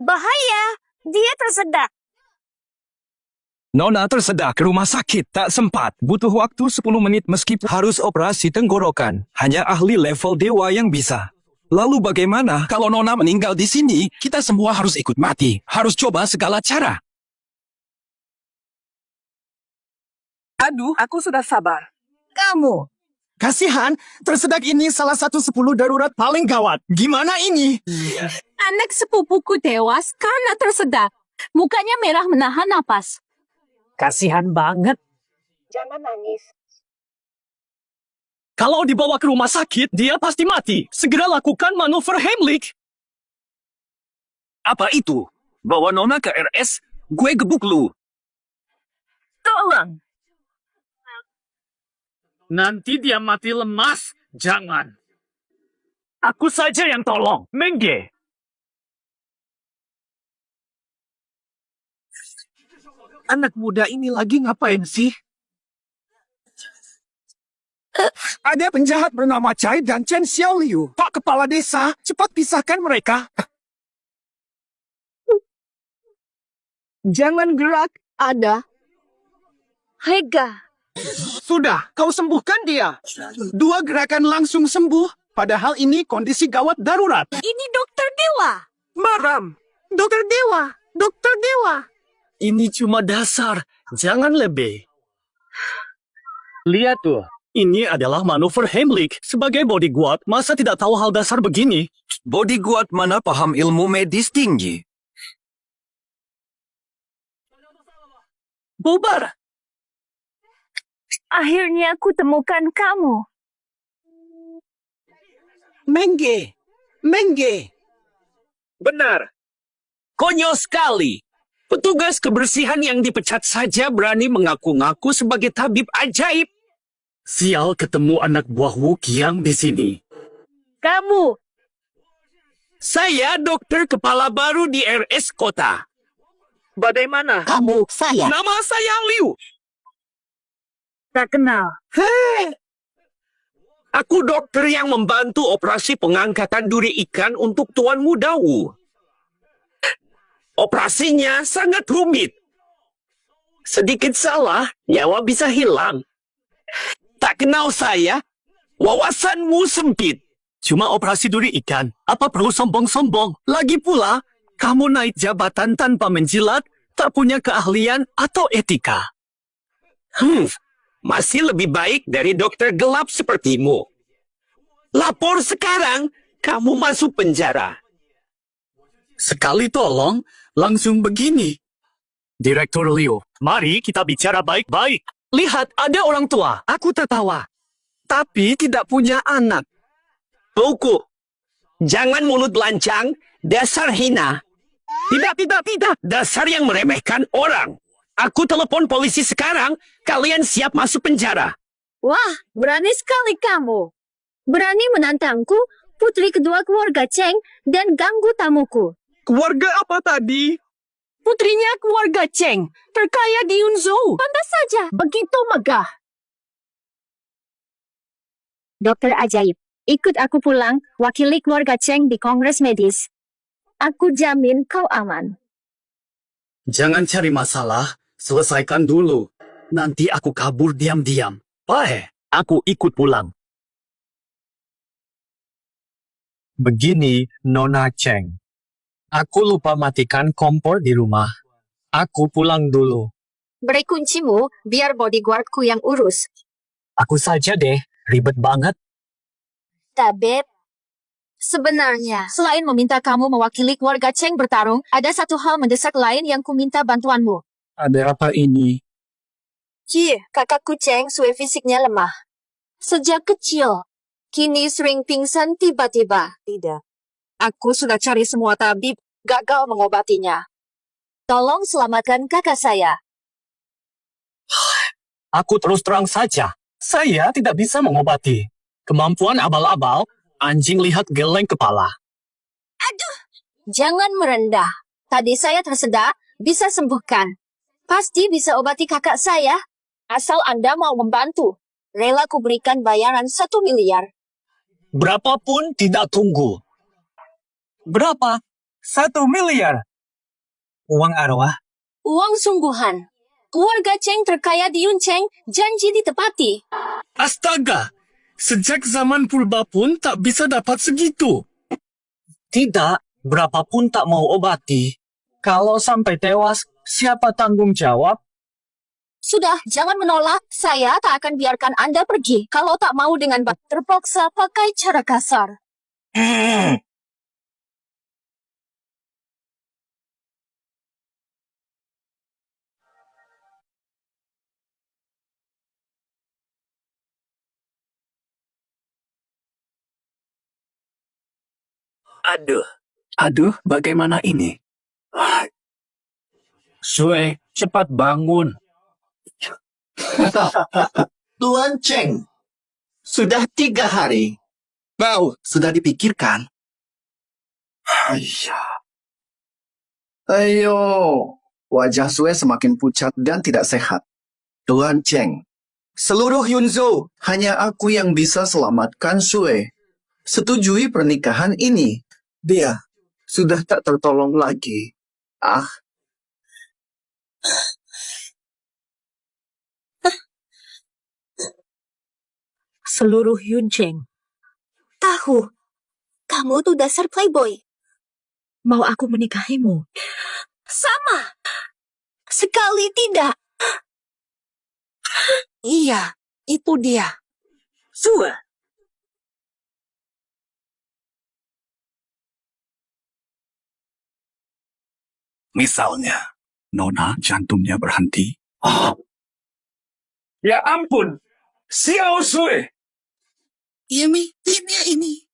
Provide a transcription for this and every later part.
Bahaya, dia tersedak. Nona tersedak ke rumah sakit, tak sempat. Butuh waktu 10 menit meskipun harus operasi tenggorokan. Hanya ahli level dewa yang bisa. Lalu bagaimana? Kalau Nona meninggal di sini, kita semua harus ikut mati. Harus coba segala cara. Aduh, aku sudah sabar. Kamu. Kasihan, tersedak ini salah satu 10 darurat paling gawat. Gimana ini? Anak sepupuku tewas karena tersedak. Mukanya merah menahan napas. Kasihan banget. Jangan nangis. Kalau dibawa ke rumah sakit, dia pasti mati. Segera lakukan manuver Heimlich. Apa itu? Bawa Nona ke RS, gue gebuk lu. Tolong. Nanti dia mati lemas. Jangan. Aku saja yang tolong. Mengge. Anak muda ini lagi ngapain sih? Ada penjahat bernama Chai dan Chen Xiaoliu. Pak Kepala Desa, cepat pisahkan mereka. Jangan gerak. Ada. Hega. Sudah, kau sembuhkan dia. 2 gerakan langsung sembuh. Padahal ini kondisi gawat darurat. Ini dokter dewa. Maram, Dokter Dewa, Dokter Dewa. Ini cuma dasar. Jangan lebih. Lihat tuh. Ini adalah manuver Heimlich. Sebagai bodyguard, masa tidak tahu hal dasar begini? Bodyguard mana paham ilmu medis tinggi? Bubar. Akhirnya aku temukan kamu. Mengge, Mengge. Benar. Konyol sekali. Petugas kebersihan yang dipecat saja berani mengaku-ngaku sebagai tabib ajaib. Sial ketemu anak buah Wu Qiang di sini. Kamu. Saya dokter kepala baru di RS Kota. Bagaimana? Kamu, saya. Nama saya Liu. Tak kenal. Aku dokter yang membantu operasi pengangkatan duri ikan untuk Tuan Muda Wu. Operasinya sangat rumit. Sedikit salah, nyawa bisa hilang. Tak kenal saya, wawasanmu sempit. Cuma operasi duri ikan. Apa perlu sombong-sombong? Lagi pula, kamu naik jabatan tanpa menjilat, tak punya keahlian atau etika. Masih lebih baik dari dokter gelap sepertimu. Lapor sekarang, kamu masuk penjara. Sekali tolong, langsung begini. Direktur Liu, mari kita bicara baik-baik. Lihat, ada orang tua. Aku tertawa. Tapi tidak punya anak. Buku, jangan mulut lancang, dasar hina. Tidak. Dasar yang meremehkan orang. Aku telepon polisi sekarang, kalian siap masuk penjara. Wah, berani sekali kamu. Berani menantangku, putri kedua keluarga Cheng, dan ganggu tamuku. Keluarga apa tadi? Putrinya keluarga Cheng, terkaya di Yunzhou. Pantas saja. Begitu megah. Dokter ajaib, ikut aku pulang, wakili keluarga Cheng di Kongres Medis. Aku jamin kau aman. Jangan cari masalah, selesaikan dulu. Nanti aku kabur diam-diam. Baik, aku ikut pulang. Begini, Nona Cheng. Aku lupa matikan kompor di rumah. Aku pulang dulu. Beri kuncimu, biar bodyguardku yang urus. Aku saja deh, ribet banget. Tabib, sebenarnya, selain meminta kamu mewakili keluarga Cheng bertarung, ada satu hal mendesak lain yang kuminta bantuanmu. Ada apa ini? Kakakku Cheng sui fisiknya lemah. Sejak kecil, kini sering pingsan tiba-tiba. Tidak. Aku sudah cari semua tabib, gagal mengobatinya. Tolong selamatkan kakak saya. Aku terus terang saja. Saya tidak bisa mengobati. Kemampuan abal-abal, anjing lihat geleng kepala. Jangan merendah. Tadi saya tersedak, bisa sembuhkan. Pasti bisa obati kakak saya. Asal Anda mau membantu. Rela ku berikan bayaran 1 miliar. Berapapun tidak tunggu. Berapa? 1 miliar. Uang arwah? Uang sungguhan. Keluarga Cheng terkaya di Yun Cheng, janji ditepati. Astaga! Sejak zaman purba pun tak bisa dapat segitu. Tidak, berapapun tak mau obati. Kalau sampai tewas, siapa tanggung jawab? Sudah, jangan menolak. Saya tak akan biarkan Anda pergi kalau tak mau dengan terpaksa pakai cara kasar. Aduh, bagaimana ini? Sue, cepat bangun. Tuan Cheng, sudah 3 hari. Mau, sudah dipikirkan? Ayo, wajah Sue semakin pucat dan tidak sehat. Tuan Cheng, seluruh Yunzhou hanya aku yang bisa selamatkan Sue. Setujui pernikahan ini. Dia sudah tak tertolong lagi. Seluruh Yun Cheng. Tahu, kamu tuh dasar playboy. Mau aku menikahimu? Sama. Sekali tidak. Iya, itu dia. Sue. Misalnya, Nona jantungnya berhenti. Ya ampun! Xiao Sue! Ini ini.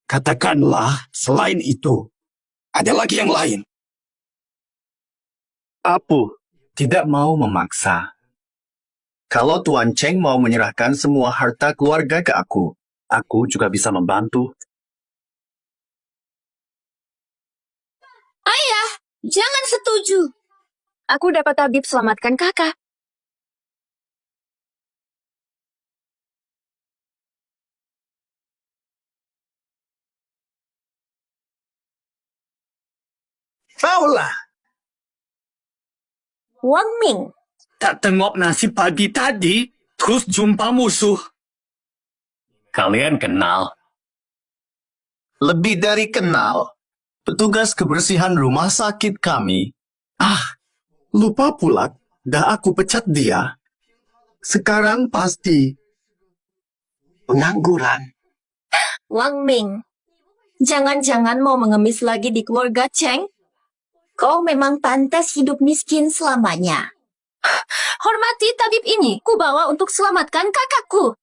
Katakanlah selain itu. Ada lagi yang lain. Apu tidak mau memaksa. Kalau Tuan Cheng mau menyerahkan semua harta keluarga ke aku juga bisa membantu. Jangan setuju. Aku dapat tabib selamatkan kakak. Paulah. Wang Ming. Tak tengok nasi pagi tadi, terus jumpa musuh. Kalian kenal? Lebih dari kenal. Petugas kebersihan rumah sakit kami. Lupa pula, dah aku pecat dia. Sekarang pasti pengangguran. Wang Ming. Jangan-jangan mau mengemis lagi di keluarga Cheng? Kau memang pantas hidup miskin selamanya. Hormati tabib ini. Ku bawa untuk selamatkan kakakku.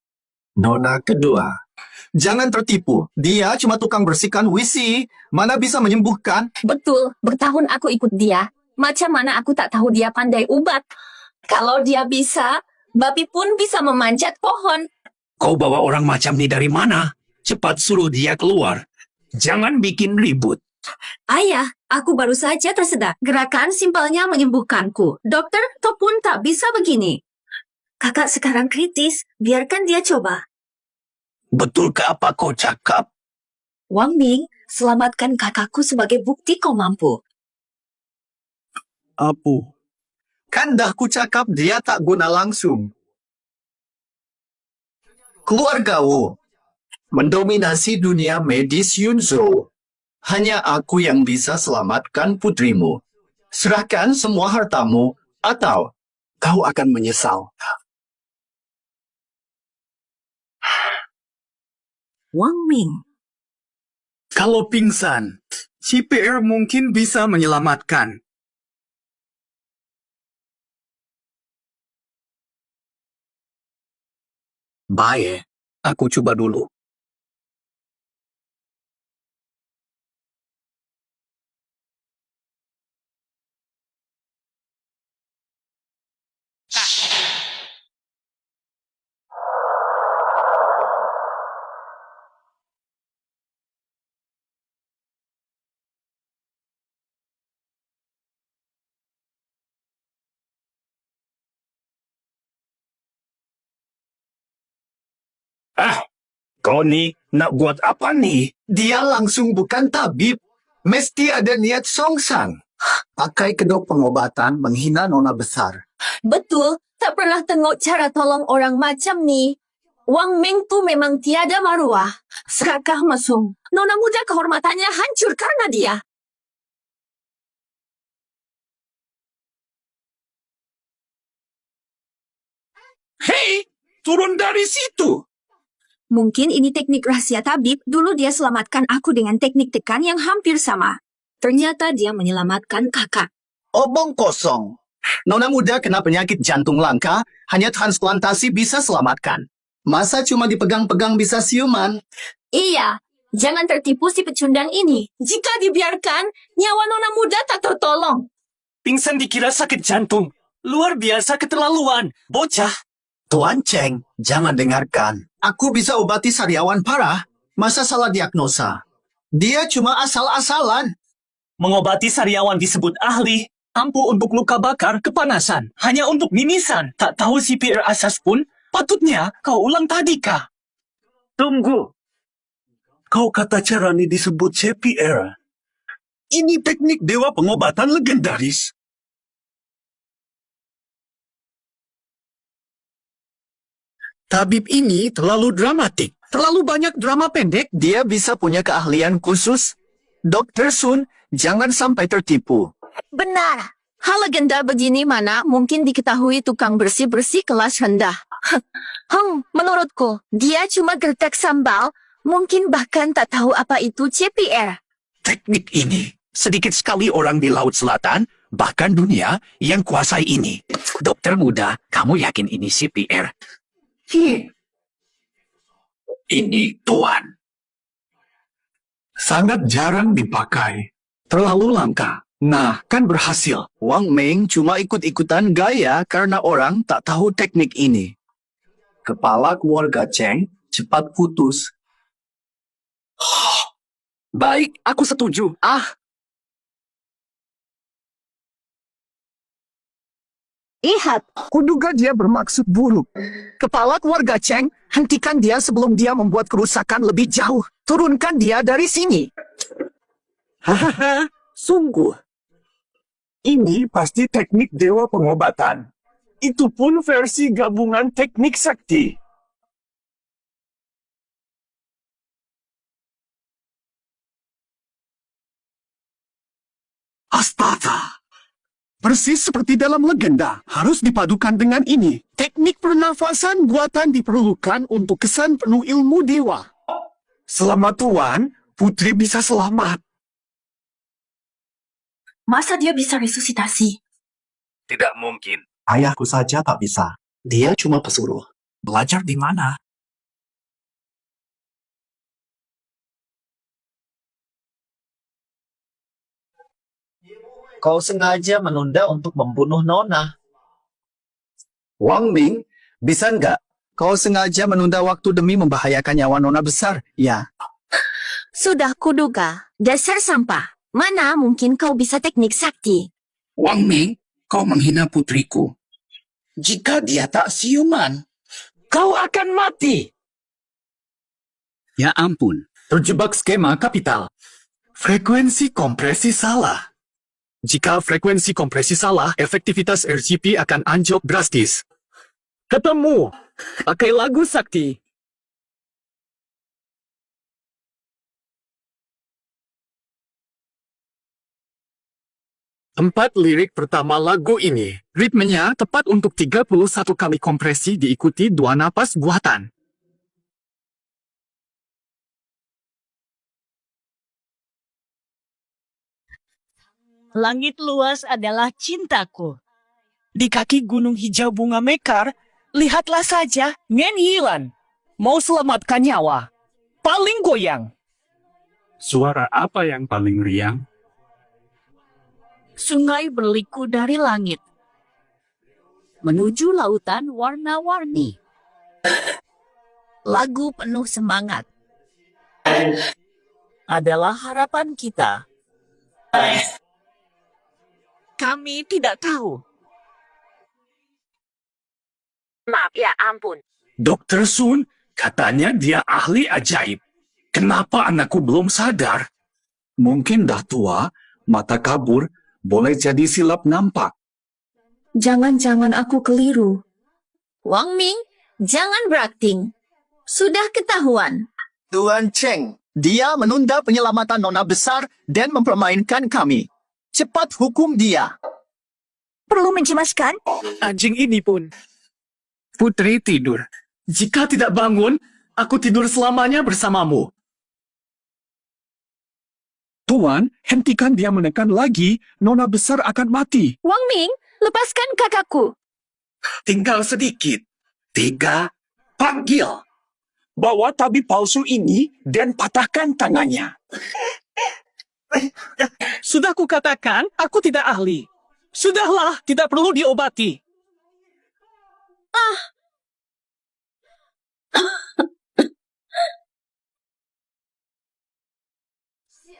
Nona kedua. Jangan tertipu. Dia cuma tukang bersihkan WC. Mana bisa menyembuhkan? Betul, bertahun aku ikut dia. Macam mana aku tak tahu dia pandai ubat. Kalau dia bisa, babi pun bisa memanjat pohon. Kau bawa orang macam ni dari mana? Cepat suruh dia keluar. Jangan bikin ribut. Ayah, aku baru saja tersedak. Gerakan simpelnya menyembuhkanku. Dokter, kau pun tak bisa begini. Kakak sekarang kritis, biarkan dia coba. Betulkah apa kau cakap? Wang Ming, selamatkan kakakku sebagai bukti kau mampu. Apu. Kan dah ku cakap dia tak guna langsung. Keluarga Wu mendominasi dunia medis Yunzhou. Hanya aku yang bisa selamatkan putrimu. Serahkan semua hartamu atau kau akan menyesal. Wang Ming. Kalau pingsan, CPR mungkin bisa menyelamatkan. Baik, aku coba dulu. Kau ni nak buat apa ni? Dia langsung bukan tabib. Mesti ada niat songsan. Pakai kedok pengobatan menghina nona besar. Betul, tak pernah tengok cara tolong orang macam ni. Wang Ming tu memang tiada maruah. Serakah mesum. Nona muda kehormatannya hancur karena dia. Hei, turun dari situ. Mungkin ini teknik rahasia tabib. Dulu dia selamatkan aku dengan teknik tekan yang hampir sama. Ternyata dia menyelamatkan kakak. Obong kosong. Nona muda kena penyakit jantung langka, hanya transplantasi bisa selamatkan. Masa cuma dipegang-pegang bisa siuman? Iya, jangan tertipu si pecundang ini. Jika dibiarkan, nyawa nona muda tak tertolong. Pingsan dikira sakit jantung. Luar biasa keterlaluan. Bocah. Tuan Cheng, jangan dengarkan. Aku bisa obati sariawan parah. Masa salah diagnosa? Dia cuma asal-asalan. Mengobati sariawan disebut ahli. Ampuh untuk luka bakar, kepanasan. Hanya untuk mimisan. Tak tahu CPR asas pun. Patutnya kau ulang tadi, kah? Tunggu. Kau kata cara ini disebut CPR. Ini teknik dewa pengobatan legendaris. Tabib ini terlalu dramatik. Terlalu banyak drama pendek. Dia bisa punya keahlian khusus. Dr. Sun, jangan sampai tertipu. Benar. Hal legenda begini mana mungkin diketahui tukang bersih-bersih kelas rendah. Menurutku, dia cuma gertak sambal, mungkin bahkan tak tahu apa itu CPR. Teknik ini, sedikit sekali orang di Laut Selatan, bahkan dunia, yang kuasai ini. Dokter muda, kamu yakin ini CPR? Ini Tuan. Sangat jarang dipakai. Terlalu langka. Nah, kan berhasil. Wang Ming cuma ikut-ikutan gaya karena orang tak tahu teknik ini. Kepala keluarga Cheng cepat putus. Baik, aku setuju. Lihat, kuduga dia bermaksud buruk. Kepala keluarga Cheng, hentikan dia sebelum dia membuat kerusakan lebih jauh. Turunkan dia dari sini. Hahaha, sungguh. Ini pasti teknik dewa pengobatan. Itu pun versi gabungan teknik sakti. Astaga! Persis seperti dalam legenda, harus dipadukan dengan ini. Teknik pernafasan buatan diperlukan untuk kesan penuh ilmu dewa. Selamat Tuan, putri bisa selamat. Masa dia bisa resusitasi? Tidak mungkin. Ayahku saja tak bisa. Dia cuma pesuruh. Belajar di mana? Kau sengaja menunda untuk membunuh Nona. Wang Ming, bisa nggak? Kau sengaja menunda waktu demi membahayakan nyawa Nona besar, ya? Sudah kuduga, dasar sampah. Mana mungkin kau bisa teknik sakti? Wang Ming, kau menghina putriku. Jika dia tak siuman, kau akan mati. Ya ampun, terjebak skema kapital. Frekuensi kompresi salah. Jika frekuensi kompresi salah, efektivitas RGP akan anjlok drastis. Ketemu. Pakai lagu sakti. Empat lirik pertama lagu ini, ritmenya tepat untuk 31 kali kompresi diikuti 2 napas buatan. Langit luas adalah cintaku. Di kaki gunung hijau bunga mekar, lihatlah saja Ngen Yilan. Mau selamatkan nyawa. Paling goyang. Suara apa yang paling riang? Sungai berliku dari langit. Menuju lautan warna-warni. Lagu penuh semangat. Adalah harapan kita. Kami tidak tahu. Maaf ya ampun. Dr. Sun, katanya dia ahli ajaib. Kenapa anakku belum sadar? Mungkin dah tua, mata kabur, boleh jadi silap nampak. Jangan-jangan aku keliru. Wang Ming, jangan berakting. Sudah ketahuan. Tuan Cheng, dia menunda penyelamatan nona besar dan mempermainkan kami. Cepat hukum dia. Perlu mencemaskan? Anjing ini pun. Putri tidur. Jika tidak bangun, aku tidur selamanya bersamamu. Tuan, hentikan dia menekan lagi, nona besar akan mati. Wang Ming, lepaskan kakakku. Tinggal sedikit. 3, panggil. Bawa tabib palsu ini dan patahkan tangannya. Sudah kukatakan, aku tidak ahli. Sudahlah, tidak perlu diobati.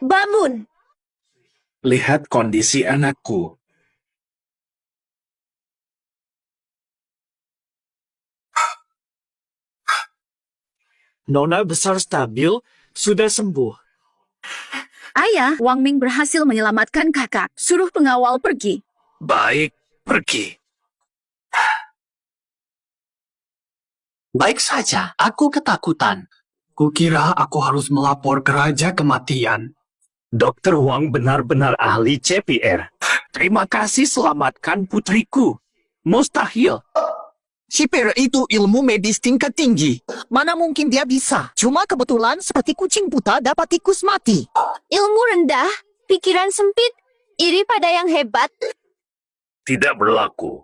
Bangun. Lihat kondisi anakku. Nona besar stabil, sudah sembuh. Ayah, Wang Ming berhasil menyelamatkan kakak. Suruh pengawal pergi. Baik, pergi. Baik saja, aku ketakutan. Kukira aku harus melapor ke Raja Kematian. Dokter Wang benar-benar ahli CPR. Terima kasih selamatkan putriku. Mustahil. CPR itu ilmu medis tingkat tinggi. Mana mungkin dia bisa? Cuma kebetulan seperti kucing buta dapat tikus mati. Ilmu rendah, pikiran sempit, iri pada yang hebat. Tidak berlaku.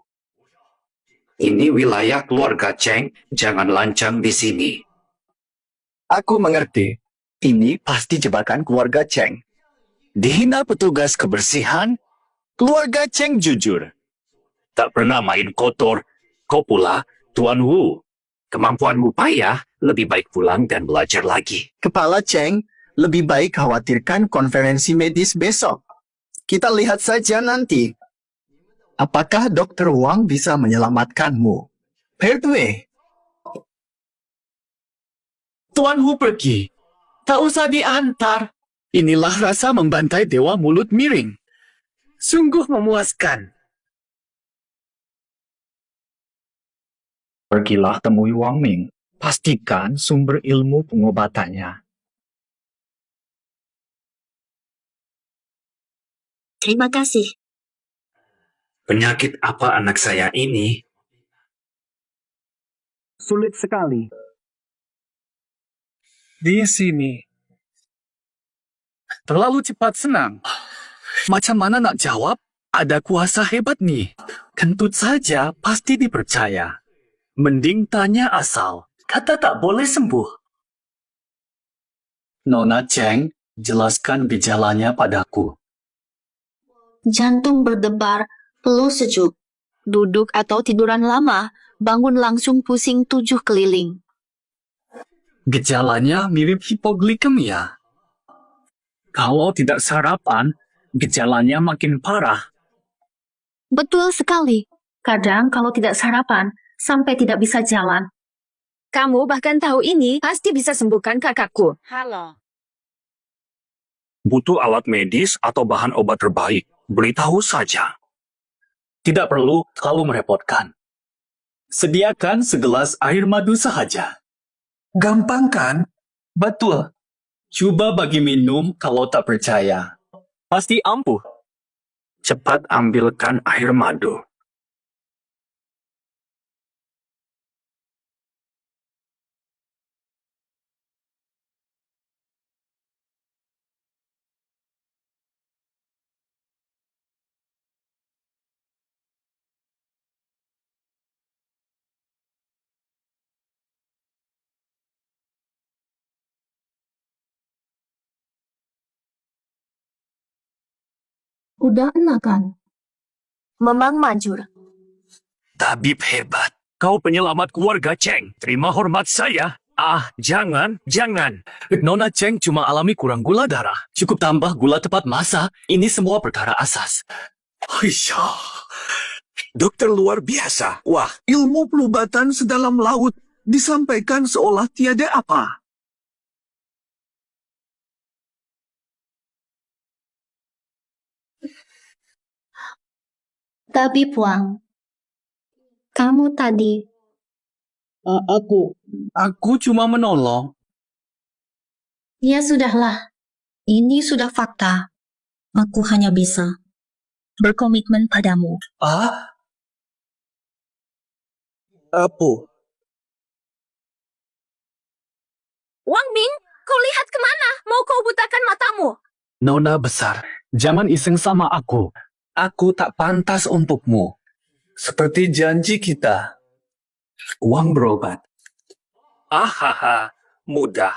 Ini wilayah keluarga Cheng, jangan lancang di sini. Aku mengerti. Ini pasti jebakan keluarga Cheng. Dihina petugas kebersihan, keluarga Cheng jujur. Tak pernah main kotor. Kau pula, Tuan Wu. Kemampuanmu payah, lebih baik pulang dan belajar lagi. Kepala Cheng, lebih baik khawatirkan konferensi medis besok. Kita lihat saja nanti. Apakah Dr. Wang bisa menyelamatkanmu? Pertwee. Tuan Hu pergi. Tak usah diantar. Inilah rasa membantai dewa mulut miring. Sungguh memuaskan. Pergilah temui Wang Ming. Pastikan sumber ilmu pengobatannya. Terima kasih. Penyakit apa anak saya ini? Sulit sekali. Di sini. Terlalu cepat senang. Macam mana nak jawab? Ada kuasa hebat nih. Kentut saja pasti dipercaya. Mending tanya asal. Kata tak boleh sembuh. Nona Cheng, jelaskan gejalanya padaku. Jantung berdebar, peluh sejuk. Duduk atau tiduran lama, bangun langsung pusing 7 keliling. Gejalanya mirip hipoglikemia. Kalau tidak sarapan, gejalanya makin parah. Betul sekali. Kadang kalau tidak sarapan, sampai tidak bisa jalan. Kamu bahkan tahu ini pasti bisa sembuhkan kakakku. Halo. Butuh alat medis atau bahan obat terbaik? Beritahu saja. Tidak perlu terlalu merepotkan. Sediakan segelas air madu sahaja. Gampang kan? Betul. Coba bagi minum kalau tak percaya. Pasti ampuh. Cepat ambilkan air madu. Udah enak kan? Memang manjur. Tabib hebat. Kau penyelamat keluarga Cheng. Terima hormat saya. Ah, jangan. Nona Cheng cuma alami kurang gula darah. Cukup tambah gula tepat masa. Ini semua perkara asas. Hisya. Dokter luar biasa. Wah, Ilmu pelubatan sedalam laut disampaikan seolah tiada apa. Tapi Puang, kamu tadi Aku cuma menolong. ya sudahlah. Ini sudah fakta. Aku hanya bisa berkomitmen padamu. Ah? Apa? Wang Ming, kau lihat kemana? Mau kau butakan matamu? Nona besar, jangan iseng sama aku. Aku tak pantas untukmu. Seperti janji kita. Uang berobat. Ahaha, mudah.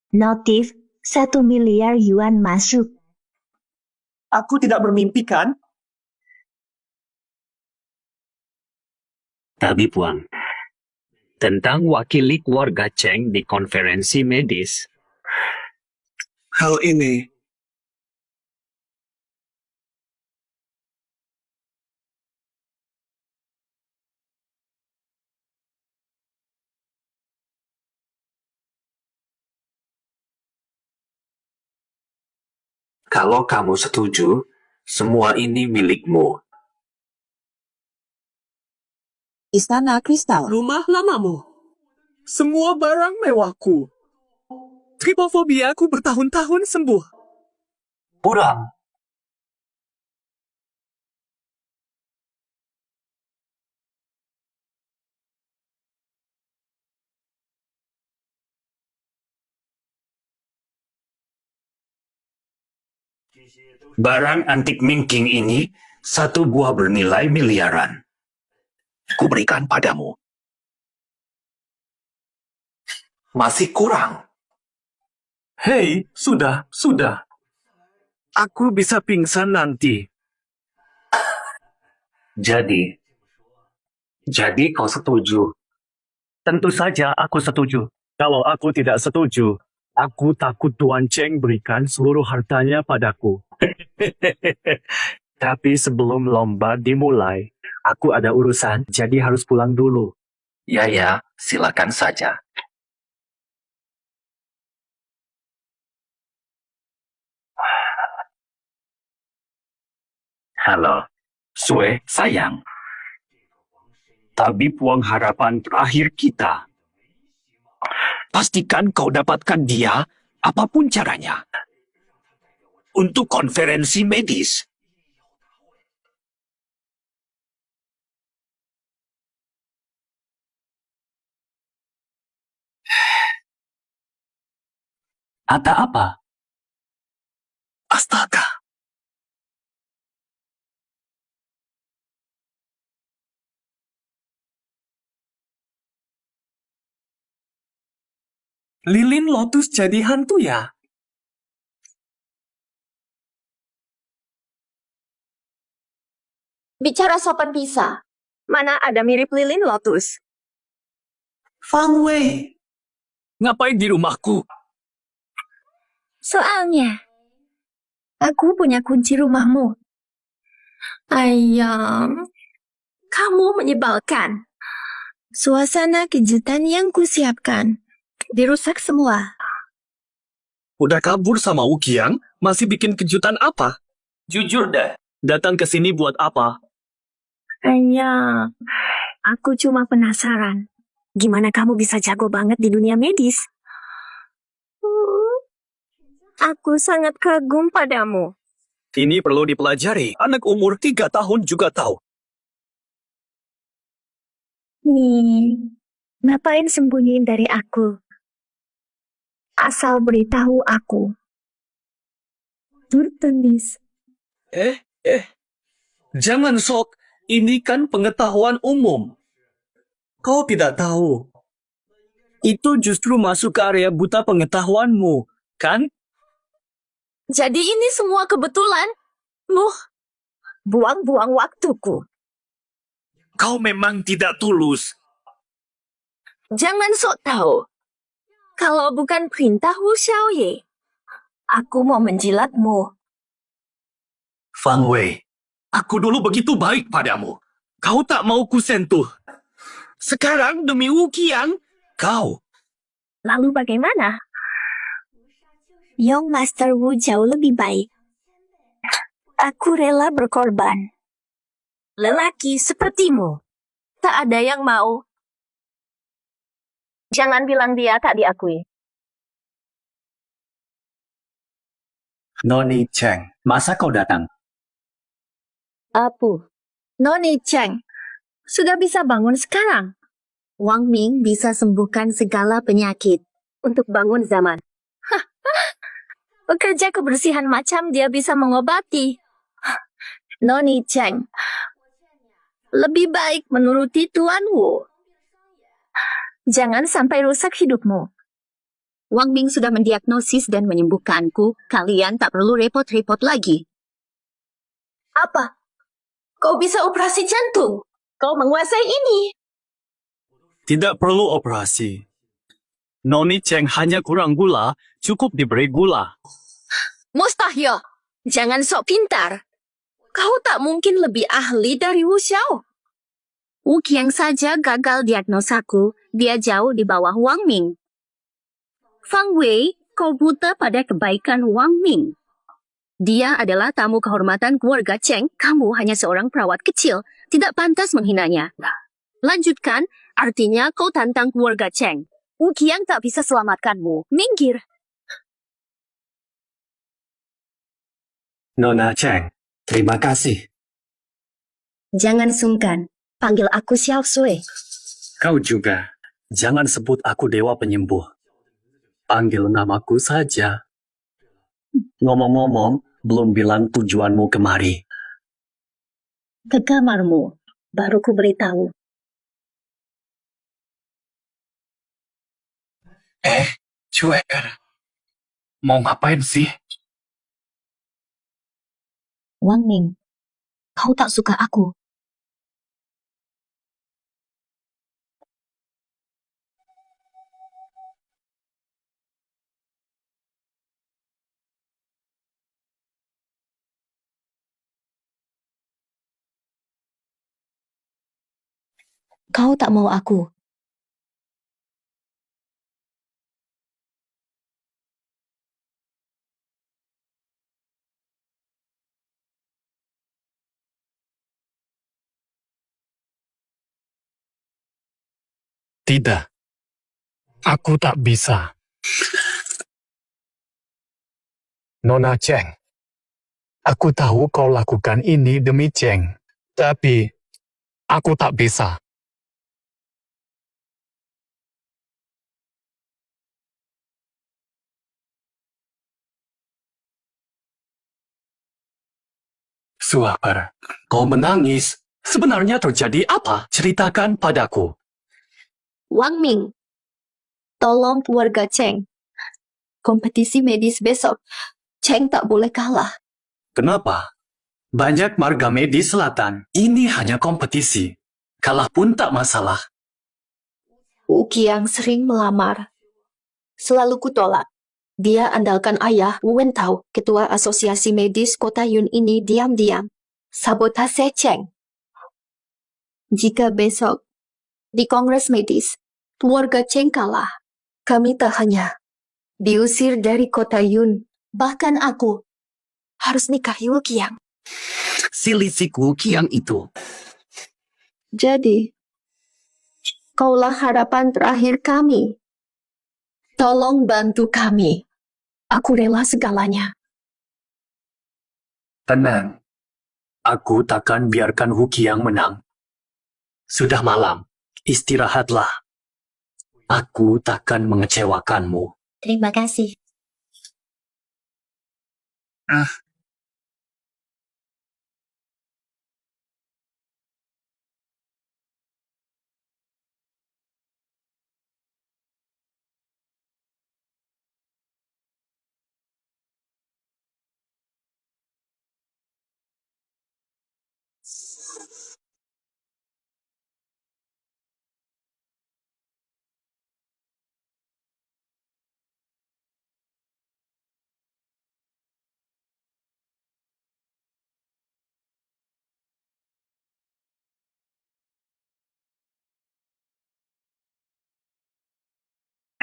Notif 1 miliar yuan masuk. Aku tidak bermimpi kan? Tapi Puang, tentang wakili keluarga Cheng di konferensi medis. Hal ini Kalau kamu setuju, semua ini milikmu. Istana Kristal. rumah lamamu. Semua barang mewahku. Tripofobiaku bertahun-tahun sembuh. Kurang. Barang antik Mingking ini satu buah bernilai miliaran. Kuberikan padamu. Masih kurang. Hei, sudah. Aku bisa pingsan nanti. Jadi kau setuju? Tentu saja aku setuju. Kalau aku tidak setuju, aku takut Tuan Cheng berikan seluruh hartanya padaku. Tapi sebelum lomba dimulai, aku ada urusan, jadi harus pulang dulu. Ya, silakan saja. Halo, Sue, sayang. Tapi Puang harapan terakhir kita. Pastikan kau dapatkan dia, apapun caranya. Untuk konferensi medis. Ada apa? Astaga. Lilin Lotus jadi hantu ya? Bicara sopan bisa. Mana ada mirip lilin lotus? Fang Wei. Ngapain di rumahku? Soalnya, aku punya kunci rumahmu. Ayam, kamu menyebalkan. Suasana kejutan yang kusiapkan dirusak semua. Udah kabur sama Ukiang, masih bikin kejutan apa? Jujur deh, datang ke sini buat apa? Ayam, aku cuma penasaran. Gimana kamu bisa jago banget di dunia medis? Aku sangat kagum padamu. Ini perlu dipelajari. Anak umur 3 tahun juga tahu. Ngapain sembunyiin dari aku? Asal beritahu aku. Turtendis. Jangan sok. Ini kan pengetahuan umum. Kau tidak tahu. Itu justru masuk ke area buta pengetahuanmu, kan? Jadi ini semua kebetulan? Buang-buang waktuku. Kau memang tidak tulus. Jangan sok tahu. Kalau bukan perintah Wu Xiaoye, aku mau menjilatmu. Fang Wei, aku dulu begitu baik padamu. Kau tak mau kusentuh. Sekarang demi Ukiang, kau. Lalu bagaimana? Young Master Wu jauh lebih baik. Aku rela berkorban. Lelaki sepertimu. Tak ada yang mau. Jangan bilang dia tak diakui. Noni Cheng, masa kau datang? Apu. Noni Cheng, sudah bisa bangun sekarang. Wang Ming bisa sembuhkan segala penyakit untuk bangun zaman. Pekerja kebersihan macam dia bisa mengobati. Noni Cheng, lebih baik menuruti Tuan Wu. Jangan sampai rusak hidupmu. Wang Ming sudah mendiagnosis dan menyembuhkanku. Kalian tak perlu repot-repot lagi. Apa? Kau bisa operasi jantung? Kau menguasai ini. Tidak perlu operasi. Noni Cheng hanya kurang gula, cukup diberi gula. Mustahil. Jangan sok pintar. Kau tak mungkin lebih ahli dari Wu Xiao. Wu Qiang saja gagal diagnosaku. Dia jauh di bawah Wang Ming. Fang Wei, kau buta pada kebaikan Wang Ming. Dia adalah tamu kehormatan keluarga Cheng. Kamu hanya seorang perawat kecil. Tidak pantas menghinanya. Lanjutkan, artinya kau tantang keluarga Cheng. Wu Qiang tak bisa selamatkanmu. Minggir. Nona Cheng, terima kasih. Jangan sungkan. Panggil aku Xiao Sui. Kau juga. Jangan sebut aku dewa penyembuh. Panggil namaku saja. Ngomong-ngomong, belum bilang tujuanmu kemari. Ke kamarmu. Baru ku beritahu. Cuek. Mau ngapain sih? Wang Ming, kau tak suka aku. Kau tak mau aku. Tidak. Aku tak bisa. Nona Cheng, aku tahu kau lakukan ini demi Cheng. Tapi, aku tak bisa. Suaper, kau menangis. Sebenarnya terjadi apa? Ceritakan padaku. Wang Ming, tolong keluarga Cheng. Kompetisi medis besok. Cheng tak boleh kalah. Kenapa? Banyak marga medis selatan. Ini hanya kompetisi. Kalah pun tak masalah. Wu Qiang sering melamar. Selalu kutolak. Dia andalkan ayah, Wu Wentao, ketua asosiasi medis kota Yun ini diam-diam. Sabotase Cheng. Jika besok di kongres medis, keluarga Cheng kalah, kami tak hanya diusir dari kota Yun, bahkan aku harus nikahi Wu Qiang. Silisik Wu Qiang itu. Jadi, kaulah harapan terakhir kami. Tolong bantu kami. Aku rela segalanya. Tenang. Aku takkan biarkan Wu Qiang menang. Sudah malam. Istirahatlah. Aku takkan mengecewakanmu. Terima kasih.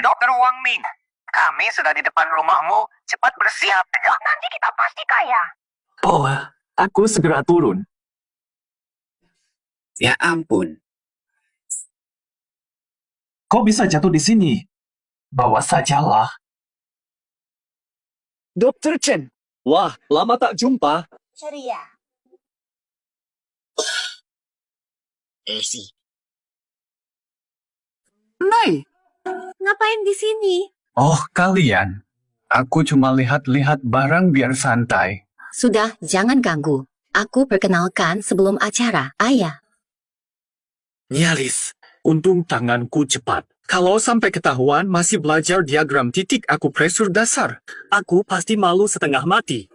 Dokter Wang Ming, kami sudah di depan rumahmu. Cepat bersiap. Nanti kita pasti kaya. Oh, aku segera turun. Ya ampun. Kau bisa jatuh di sini. Bawa sajalah. Dr. Chen. Wah, lama tak jumpa. Ceria. Mai, Ngapain di sini? Oh, kalian. Aku cuma lihat-lihat barang biar santai. Sudah, jangan ganggu. Aku perkenalkan sebelum acara. Ayah. Nyaris. Untung tanganku cepat. Kalau sampai ketahuan masih belajar diagram titik akupresur dasar, aku pasti malu setengah mati.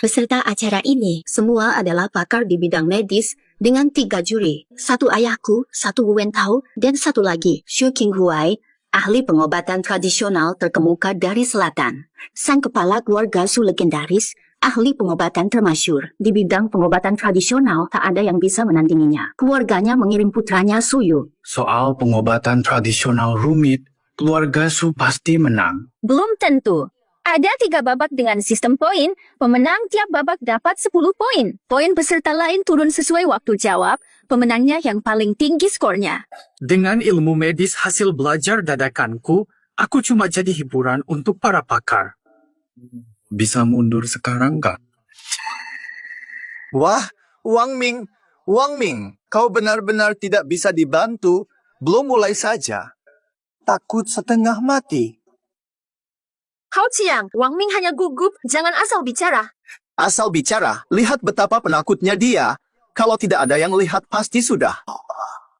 Peserta acara ini semua adalah pakar di bidang medis dengan 3 juri. 1 ayahku, 1 Wen Tao, dan 1 lagi, Xu Qinghuai, ahli pengobatan tradisional terkemuka dari selatan. Sang kepala keluarga Su legendaris, ahli pengobatan termasyur. Di bidang pengobatan tradisional tak ada yang bisa menandinginya. Keluarganya mengirim putranya Suyu. Soal pengobatan tradisional rumit, keluarga Su pasti menang. Belum tentu. Ada 3 babak dengan sistem poin. Pemenang tiap babak dapat 10 poin. Poin peserta lain turun sesuai waktu jawab. Pemenangnya yang paling tinggi skornya. Dengan ilmu medis hasil belajar dadakanku, aku cuma jadi hiburan untuk para pakar. Bisa mundur sekarang, Kak? Wah, Wang Ming. Wang Ming, kau benar-benar tidak bisa dibantu. Belum mulai saja. Takut setengah mati. Hao Qiang, Wang Ming hanya gugup. Jangan asal bicara. Asal bicara, lihat betapa penakutnya dia. Kalau tidak ada yang lihat, pasti sudah.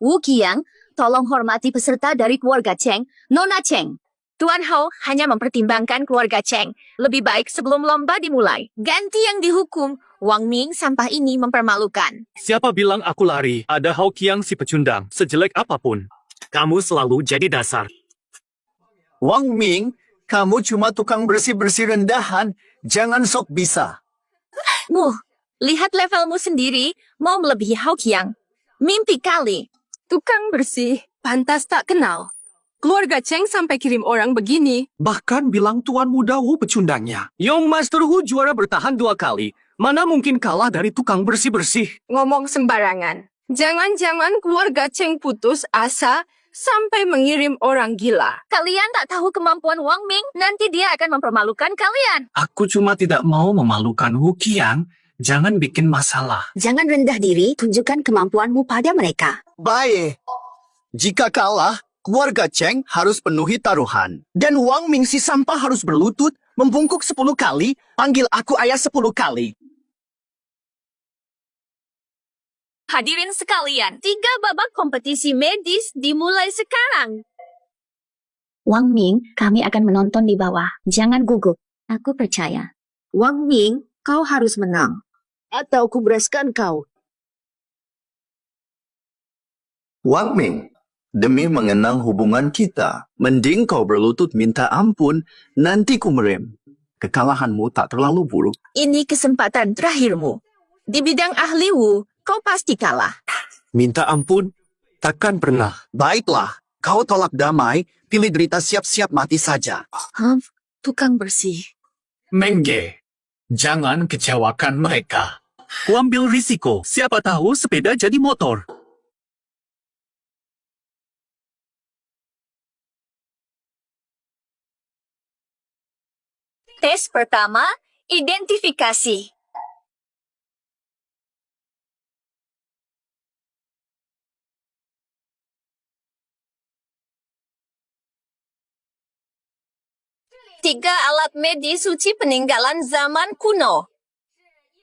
Wu Qiang, tolong hormati peserta dari keluarga Cheng, Nona Cheng. Tuan Hao hanya mempertimbangkan keluarga Cheng. Lebih baik sebelum lomba dimulai. Ganti yang dihukum. Wang Ming, sampah ini mempermalukan. Siapa bilang aku lari? Ada Hao Qiang si pecundang, sejelek apapun. Kamu selalu jadi dasar. Wang Ming, kamu cuma tukang bersih-bersih rendahan. Jangan sok bisa. Lihat levelmu sendiri, mau melebihi Hao Qiang. Mimpi kali. tukang bersih, pantas tak kenal. Keluarga Cheng sampai kirim orang begini. Bahkan bilang Tuan Muda Wu pecundangnya. Young Master Wu juara bertahan 2 kali. Mana mungkin kalah dari tukang bersih-bersih? Ngomong sembarangan. Jangan-jangan keluarga Cheng putus asa sampai mengirim orang gila. Kalian tak tahu kemampuan Wang Ming, nanti dia akan mempermalukan kalian. Aku cuma tidak mau memalukan Wu Qiang. Jangan bikin masalah. Jangan rendah diri, tunjukkan kemampuanmu pada mereka. Baik. Jika kalah, keluarga Cheng harus penuhi taruhan. Dan Wang Ming si sampah harus berlutut, membungkuk 10 kali, panggil aku ayah 10 kali. Hadirin sekalian, 3 babak kompetisi medis dimulai sekarang. Wang Ming, kami akan menonton di bawah. Jangan gugup. Aku percaya. Wang Ming, kau harus menang. Atau kubereskan kau. Wang Ming, demi mengenang hubungan kita, mending kau berlutut minta ampun, nanti ku merem. Kekalahanmu tak terlalu buruk. Ini kesempatan terakhirmu. Di bidang ahli Wu, kau pasti kalah. Minta ampun? Takkan pernah. Baiklah, kau tolak damai, pilih derita siap-siap mati saja. Tukang bersih. Mengge, jangan kecewakan mereka. Ku ambil risiko, siapa tahu sepeda jadi motor. Tes pertama, identifikasi. Tiga alat medis suci peninggalan zaman kuno.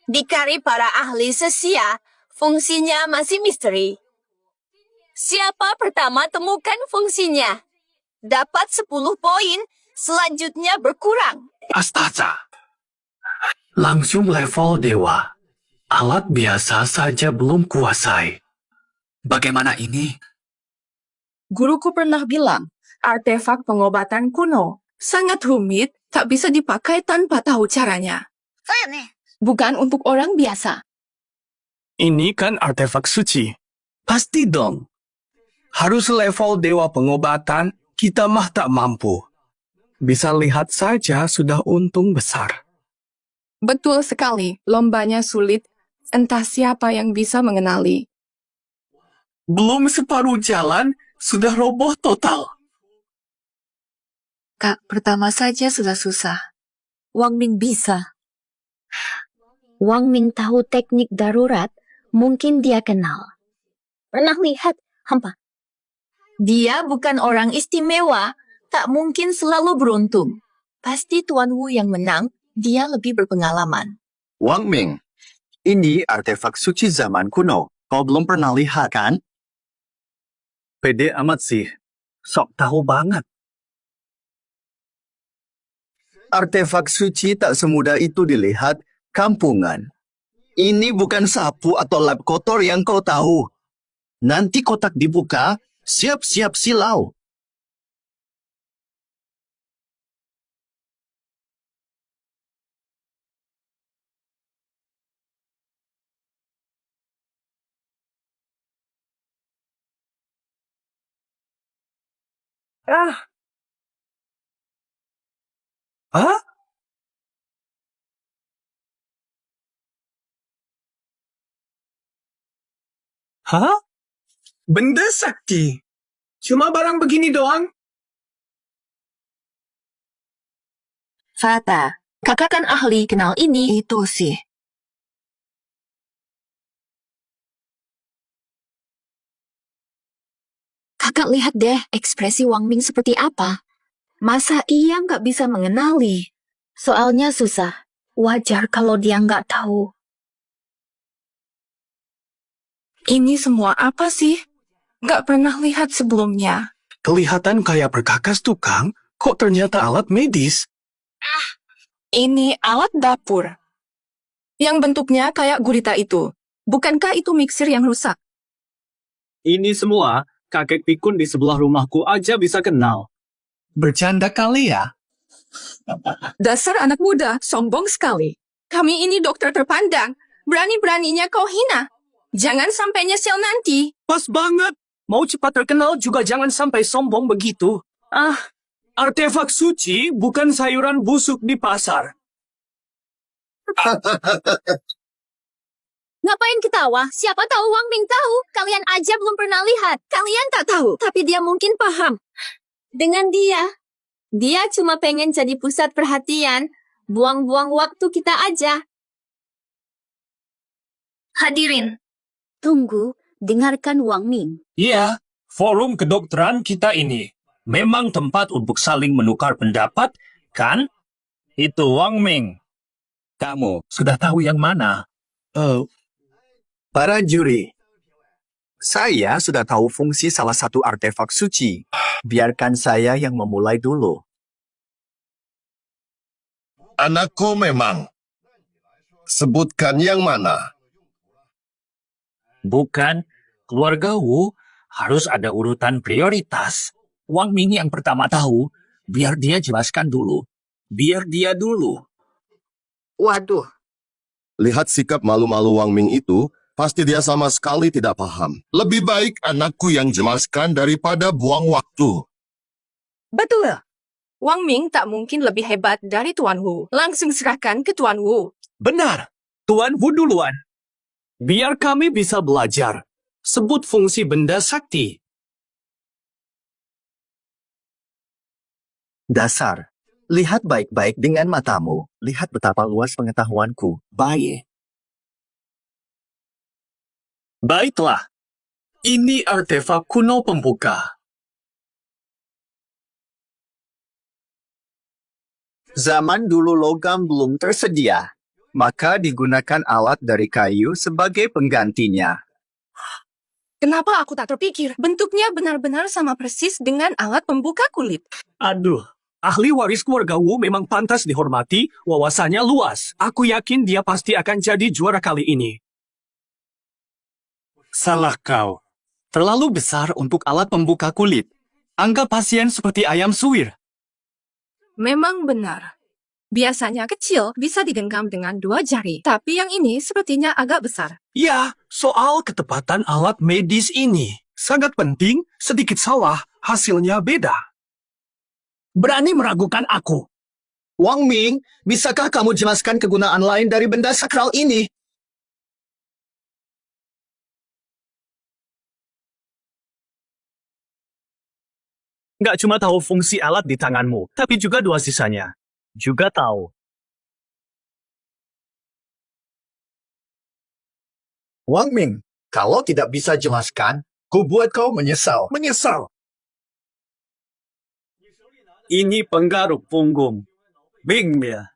Dikari para ahli sesia, fungsinya masih misteri. Siapa pertama temukan fungsinya? Dapat 10 poin, selanjutnya berkurang. Astaga. Langsung level dewa. Alat biasa saja belum kuasai. Bagaimana ini? Guruku pernah bilang, artefak pengobatan kuno sangat rumit, tak bisa dipakai tanpa tahu caranya. Bukan untuk orang biasa. Ini kan artefak suci. Pasti dong. Harus level dewa pengobatan, kita mah tak mampu. Bisa lihat saja sudah untung besar. Betul sekali, lombanya sulit. Entah siapa yang bisa mengenali. Belum separuh jalan, sudah roboh total. Kak, pertama saja sudah susah. Wang Ming bisa. Wang Ming tahu teknik darurat, mungkin dia kenal. Pernah lihat, hampa. Dia bukan orang istimewa, tak mungkin selalu beruntung. Pasti Tuan Wu yang menang, dia lebih berpengalaman. Wang Ming, ini artefak suci zaman kuno. Kau belum pernah lihat kan? Pede amat sih. Sok tahu banget. Artefak suci tak semudah itu dilihat, kampungan. Ini bukan sapu atau lap kotor yang kau tahu. Nanti kotak dibuka, siap-siap silau. Hah? Hah? Benda sakti? Cuma barang begini doang? Fata, kakak kan ahli kenal ini. Itu sih. Kakak lihat deh ekspresi Wang Ming seperti apa. Masa ia nggak bisa mengenali? Soalnya susah. Wajar kalau dia nggak tahu. Ini semua apa sih? Nggak pernah lihat sebelumnya. Kelihatan kayak perkakas tukang, kok ternyata alat medis? Ini alat dapur. Yang bentuknya kayak gurita itu. Bukankah itu mixer yang rusak? Ini semua, kakek pikun di sebelah rumahku aja bisa kenal. Bercanda kali ya? Dasar anak muda, sombong sekali. Kami ini dokter terpandang. Berani-beraninya kau hina. Jangan sampai nyesel nanti. Pas banget. Mau cepat terkenal juga jangan sampai sombong begitu. Artefak suci bukan sayuran busuk di pasar. Ngapain ketawa? Siapa tahu Wang Ming tahu. Kalian aja belum pernah lihat. Kalian tak tahu. Tapi dia mungkin paham. Dengan dia cuma pengen jadi pusat perhatian. Buang-buang waktu kita aja. Hadirin. Tunggu, dengarkan Wang Ming. Iya, forum kedokteran kita ini memang tempat untuk saling menukar pendapat, kan? Itu Wang Ming. Kamu, Sudah tahu yang mana? para juri. Saya sudah tahu fungsi salah satu artefak suci. Biarkan saya yang memulai dulu. Anakku memang. Sebutkan yang mana. Bukan, keluarga Wu harus ada urutan prioritas. Wang Ming yang pertama tahu, biar dia jelaskan dulu. Biar dia dulu. Waduh, Lihat sikap malu-malu Wang Ming itu, pasti dia sama sekali tidak paham. Lebih baik anakku yang jelaskan daripada buang waktu. Betul. Wang Ming tak mungkin lebih hebat dari Tuan Wu. Langsung serahkan ke Tuan Wu. Benar, Tuan Wu duluan. Biar kami bisa belajar. Sebut fungsi benda sakti. dasar. Lihat baik-baik dengan matamu. Lihat betapa luas pengetahuanku. Baik. Baiklah, ini artefak kuno pembuka. Zaman dulu logam belum tersedia, maka digunakan alat dari kayu sebagai penggantinya. Kenapa aku tak terpikir? Bentuknya benar-benar sama persis dengan alat pembuka kulit. Aduh, ahli waris keluarga Wu memang pantas dihormati, wawasannya luas. Aku yakin dia pasti akan jadi juara kali ini. Salah kau. Terlalu besar untuk alat pembuka kulit. Anggap pasien seperti ayam suwir. Memang benar. Biasanya kecil bisa digenggam dengan 2 jari. Tapi yang ini sepertinya agak besar. Ya, soal ketepatan alat medis ini. Sangat penting, sedikit salah, hasilnya beda. Berani meragukan aku. Wang Ming, bisakah kamu jelaskan kegunaan lain dari benda sakral ini? Nggak cuma tahu fungsi alat di tanganmu, tapi juga dua sisanya. Juga tahu. Wang Ming, kalau tidak bisa jelaskan, ku buat kau menyesal. Menyesal. Ini penggaruk punggung. Bing ya.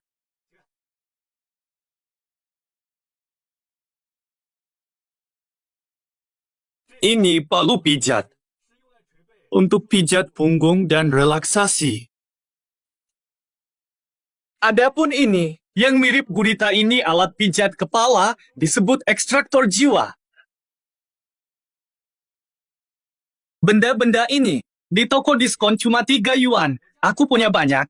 Ini palu pijat. Untuk pijat punggung dan relaksasi. Adapun ini, yang mirip gurita ini alat pijat kepala disebut ekstraktor jiwa. Benda-benda ini di toko diskon cuma 3 yuan. Aku punya banyak.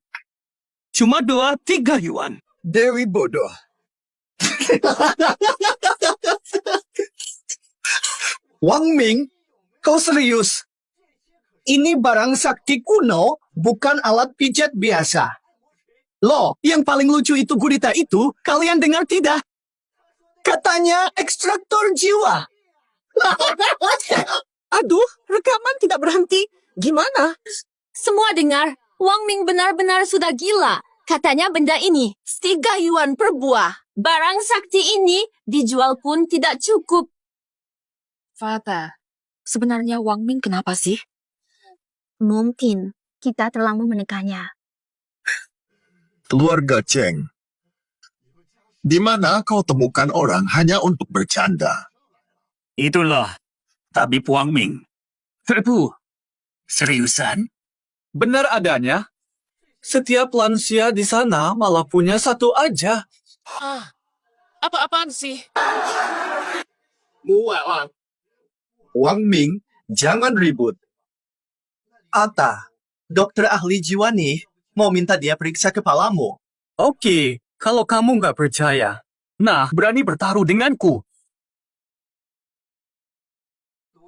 Cuma 2-3 yuan. Dewi bodoh. Wang Ming, kau serius? Ini barang sakti kuno, bukan alat pijat biasa. Loh, yang paling lucu itu gurita itu, kalian dengar tidak? Katanya ekstraktor jiwa. Aduh, rekaman tidak berhenti. Gimana? Semua dengar, Wang Ming benar-benar sudah gila. Katanya benda ini 3 yuan per buah. Barang sakti ini dijual pun tidak cukup. Fata, sebenarnya Wang Ming kenapa sih? Mungkin kita terlalu menekannya. Keluarga Cheng. Di mana kau temukan orang hanya untuk bercanda? Itulah tabib Wang Ming. Bu, seriusan? Benar adanya. Setiap lansia di sana malah punya satu aja. Apa-apaan sih? Wang Ming, jangan ribut. Ata, dokter ahli jiwa nih mau minta dia periksa kepalamu. Oke, kalau kamu nggak percaya. Nah, berani bertaruh denganku.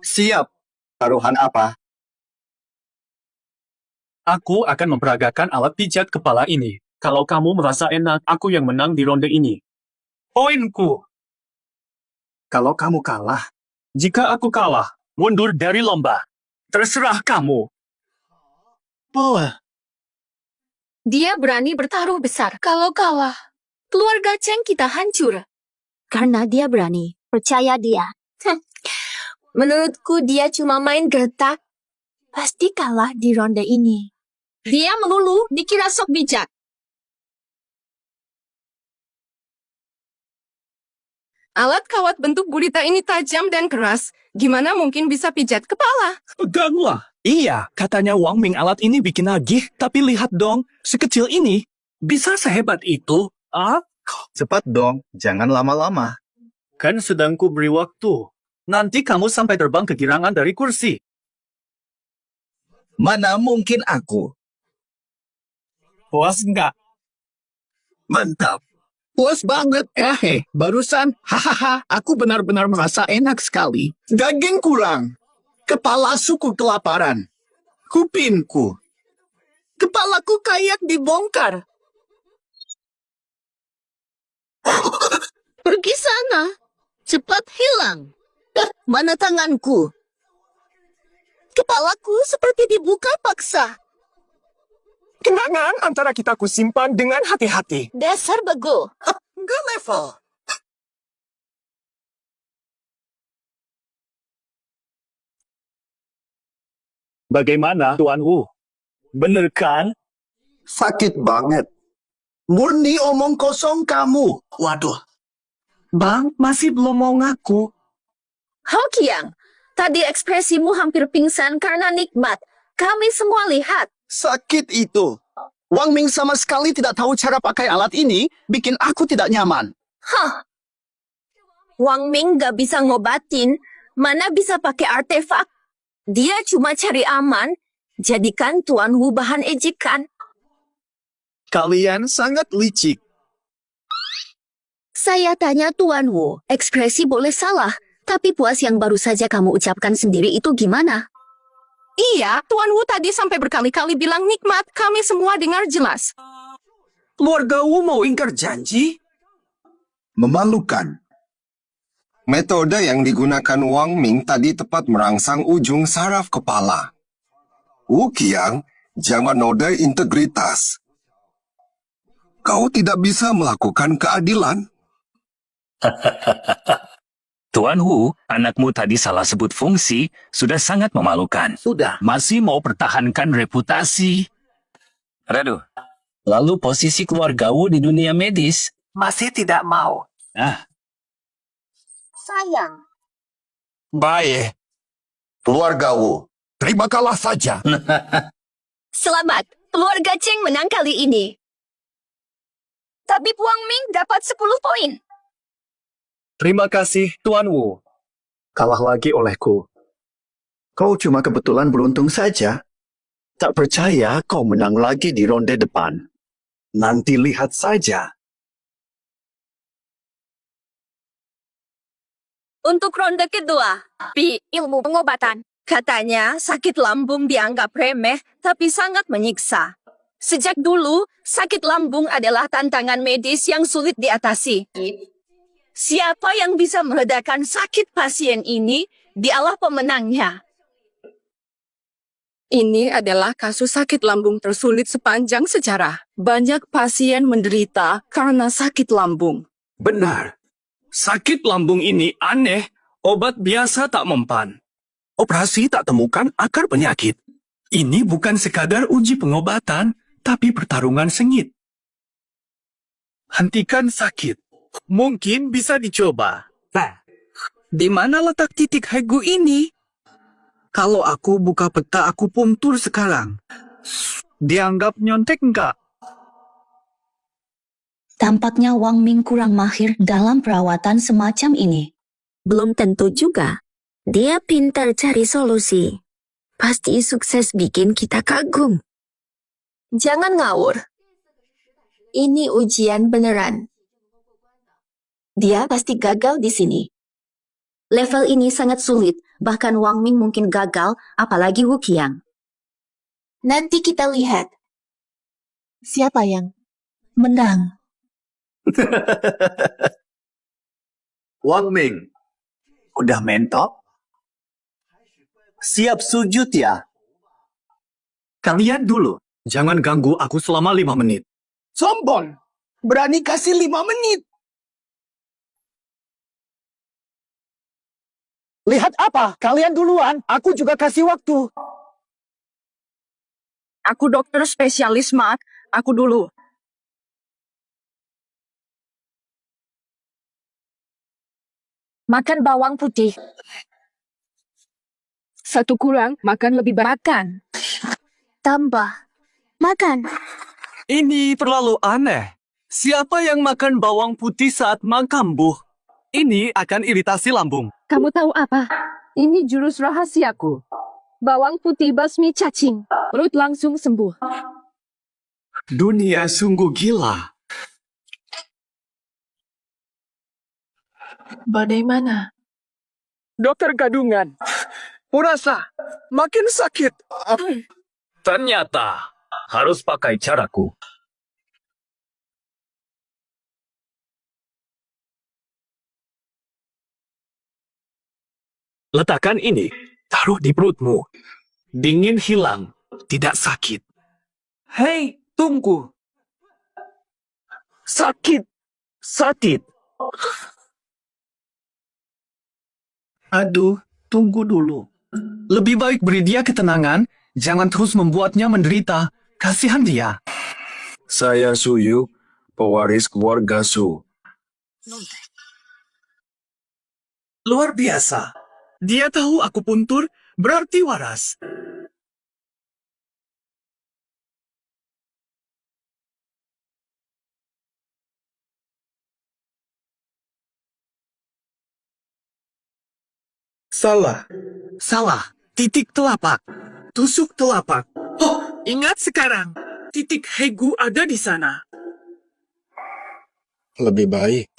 Siap. Taruhan apa? Aku akan memperagakan alat pijat kepala ini. Kalau kamu merasa enak, aku yang menang di ronde ini. Poinku. Kalau kamu kalah, Jika aku kalah, mundur dari lomba. Terserah kamu. boleh. Dia berani bertaruh besar. Kalau kalah, keluarga Cheng kita hancur. Karena dia berani. Percaya dia. Menurutku dia cuma main gertak. Pasti kalah di ronde ini. Dia melulu dikira sok bijak. Alat kawat bentuk gurita ini tajam dan keras. Gimana mungkin bisa pijat kepala? Peganglah. Iya, katanya Wang Ming alat ini bikin nagih, tapi lihat dong, sekecil ini. Bisa sehebat itu? Ah? Cepat dong, jangan lama-lama. Kan sedang ku beri waktu. Nanti kamu sampai terbang kegirangan dari kursi. Mana mungkin aku? Puas nggak? Mantap. Puas banget. Barusan, hahaha, aku benar-benar merasa enak sekali. Daging kurang. Kepala suku kelaparan. Kupinku. Kepalaku kayak dibongkar. Pergi sana. Cepat hilang. Mana tanganku? Kepalaku seperti dibuka paksa. Kenangan antara kita kusimpan dengan hati-hati. Dasar bego. Enggak level. Bagaimana, Tuan Wu? Bener kan? Sakit banget. Murni omong kosong kamu. Waduh. Bang, masih belum mau ngaku. Hokiang, tadi ekspresimu hampir pingsan karena nikmat. Kami semua lihat. Sakit itu. Wang Ming sama sekali tidak tahu cara pakai alat ini, bikin aku tidak nyaman. Hah. Wang Ming gak bisa ngobatin, mana bisa pakai artefak. Dia cuma cari aman, jadikan Tuan Wu bahan ejekan. Kalian sangat licik. Saya tanya Tuan Wu, ekspresi boleh salah, tapi puas yang baru saja kamu ucapkan sendiri itu gimana? Iya, Tuan Wu tadi sampai berkali-kali bilang nikmat. Kami semua dengar jelas. Keluarga Wu mau ingkar janji? Memalukan. Metode yang digunakan Wang Ming tadi tepat merangsang ujung saraf kepala. Wu Qiang, jangan noda integritas. Kau tidak bisa melakukan keadilan. Tuan Wu, anakmu tadi salah sebut fungsi, sudah sangat memalukan. Sudah. Masih mau pertahankan reputasi. Radu, lalu posisi keluarga Wu di dunia medis? Masih tidak mau. Nah, Sayang. Baik. Keluarga Wu, terima kalah saja. Selamat, keluarga Cheng menang kali ini. Tabib Wang Ming dapat 10 poin. terima kasih, Tuan Wu. Kalah lagi olehku. Kau cuma kebetulan beruntung saja. Tak percaya kau menang lagi di ronde depan. Nanti lihat saja. Untuk ronde kedua, ilmu pengobatan. Katanya sakit lambung dianggap remeh, tapi sangat menyiksa. Sejak dulu, sakit lambung adalah tantangan medis yang sulit diatasi. Siapa yang bisa meredakan sakit pasien ini, dialah pemenangnya. Ini adalah kasus sakit lambung tersulit sepanjang sejarah. Banyak pasien menderita karena sakit lambung. Benar. Sakit lambung ini aneh, obat biasa tak mempan. Operasi tak temukan akar penyakit. Ini bukan sekadar uji pengobatan, tapi pertarungan sengit. Hentikan sakit. Mungkin bisa dicoba. Nah, di mana letak titik Hegu ini? Kalau aku buka peta akupunktur sekarang, dianggap nyontek enggak? Tampaknya Wang Ming kurang mahir dalam perawatan semacam ini. Belum tentu juga. Dia pintar cari solusi. Pasti sukses bikin kita kagum. Jangan ngawur. Ini ujian beneran. Dia pasti gagal di sini. Level ini sangat sulit, bahkan Wang Ming mungkin gagal, apalagi Wu Qiang. Nanti kita lihat. Siapa yang menang? Wang Ming, udah mentok? Siap sujud ya? Kalian dulu. Jangan ganggu aku selama 5 menit. Sombong! Berani kasih 5 menit! Lihat apa? Kalian duluan. Aku juga kasih waktu. Aku dokter spesialis, Mak. Aku dulu. Makan bawang putih. Satu kurang, makan lebih banyak. Makan. Tambah. Makan. Ini terlalu aneh. Siapa yang makan bawang putih saat kambuh? Ini akan iritasi lambung. Kamu tahu apa? Ini jurus rahasiaku. Bawang putih basmi cacing. Perut langsung sembuh. Dunia sungguh gila. Bagaimana? Dokter gadungan. Kurasa makin sakit. Ternyata harus pakai caraku. Letakkan ini, taruh di perutmu. Dingin hilang, tidak sakit. Hei, tunggu. Sakit. Sakit. Aduh, tunggu dulu. Lebih baik beri dia ketenangan, jangan terus membuatnya menderita. Kasihan dia. Saya Suyu, pewaris keluarga Su. Luar biasa. Dia tahu akupuntur berarti waras. Salah. Salah. Titik telapak. Tusuk telapak. Oh, ingat sekarang. Titik Hegu ada di sana. Lebih baik.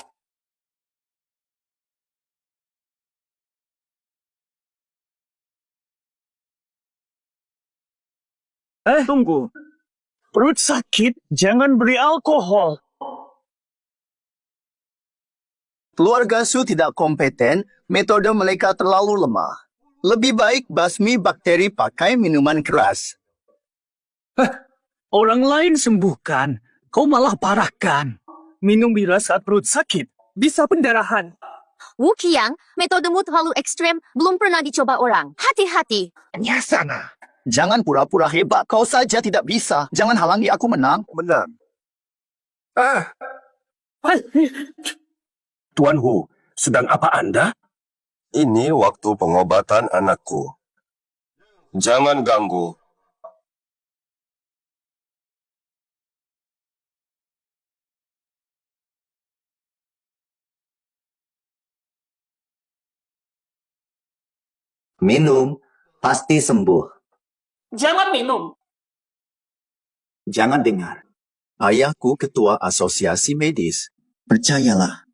Tunggu. Perut sakit, jangan beri alkohol. Keluarga Su tidak kompeten, metode mereka terlalu lemah. Lebih baik basmi bakteri pakai minuman keras. Orang lain sembuhkan, kau malah parahkan. Minum bira saat perut sakit, bisa pendarahan. Wu Qiang, metodemu terlalu ekstrem, belum pernah dicoba orang. Hati-hati. Nyasana. Jangan pura-pura hebat, kau saja tidak bisa. Jangan halangi aku menang. Menang. Tuan Hu, sedang apa Anda? Ini waktu pengobatan anakku. Jangan ganggu. Minum, pasti sembuh. Jangan minum. Jangan dengar. Ayahku ketua asosiasi medis. Percayalah.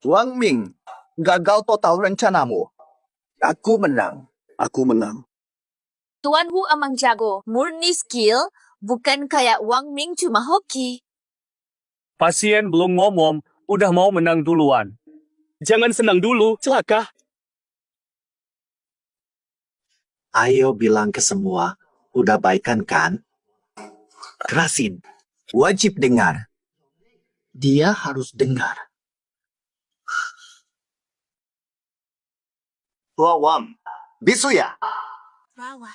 Wang Ming, gagal total rencanamu. Aku menang. Aku menang. Tuan Hu emang jago. Murni skill, bukan kayak Wang Ming cuma hoki. Pasien belum ngomong, udah mau menang duluan. Jangan senang dulu, celaka. Ayo bilang ke semua, udah baikan kan? Kerasin. Wajib dengar. Dia harus dengar. Tua Wang, bisu ya? Rawa.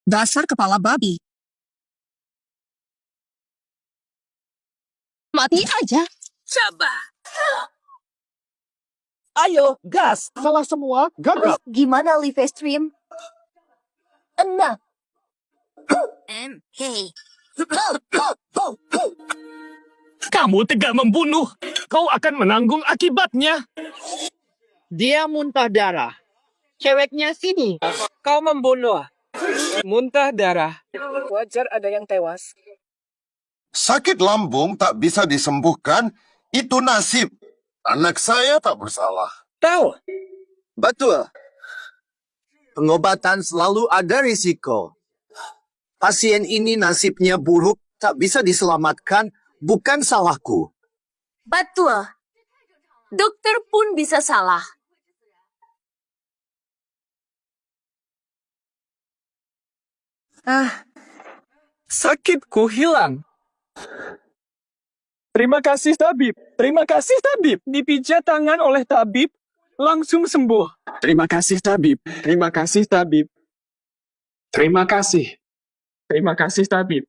Dasar kepala babi. Mati aja. Coba. Ayo, gas. Salah semua, gagal. Gimana live stream? Enak. Hey. Kamu tegak membunuh. Kau akan menanggung akibatnya. Dia muntah darah. Ceweknya sini. Kau membunuh. Muntah darah. Wajar ada yang tewas. Sakit lambung tak bisa disembuhkan, itu nasib. Anak saya tak bersalah. Tahu. Betul. Pengobatan selalu ada risiko. Pasien ini nasibnya buruk, tak bisa diselamatkan, bukan salahku. Betul. Dokter pun bisa salah. Sakitku hilang. Terima kasih tabib. Terima kasih tabib. Dipijat tangan oleh tabib, langsung sembuh. Terima kasih tabib. Terima kasih tabib. Terima kasih. Terima kasih tabib.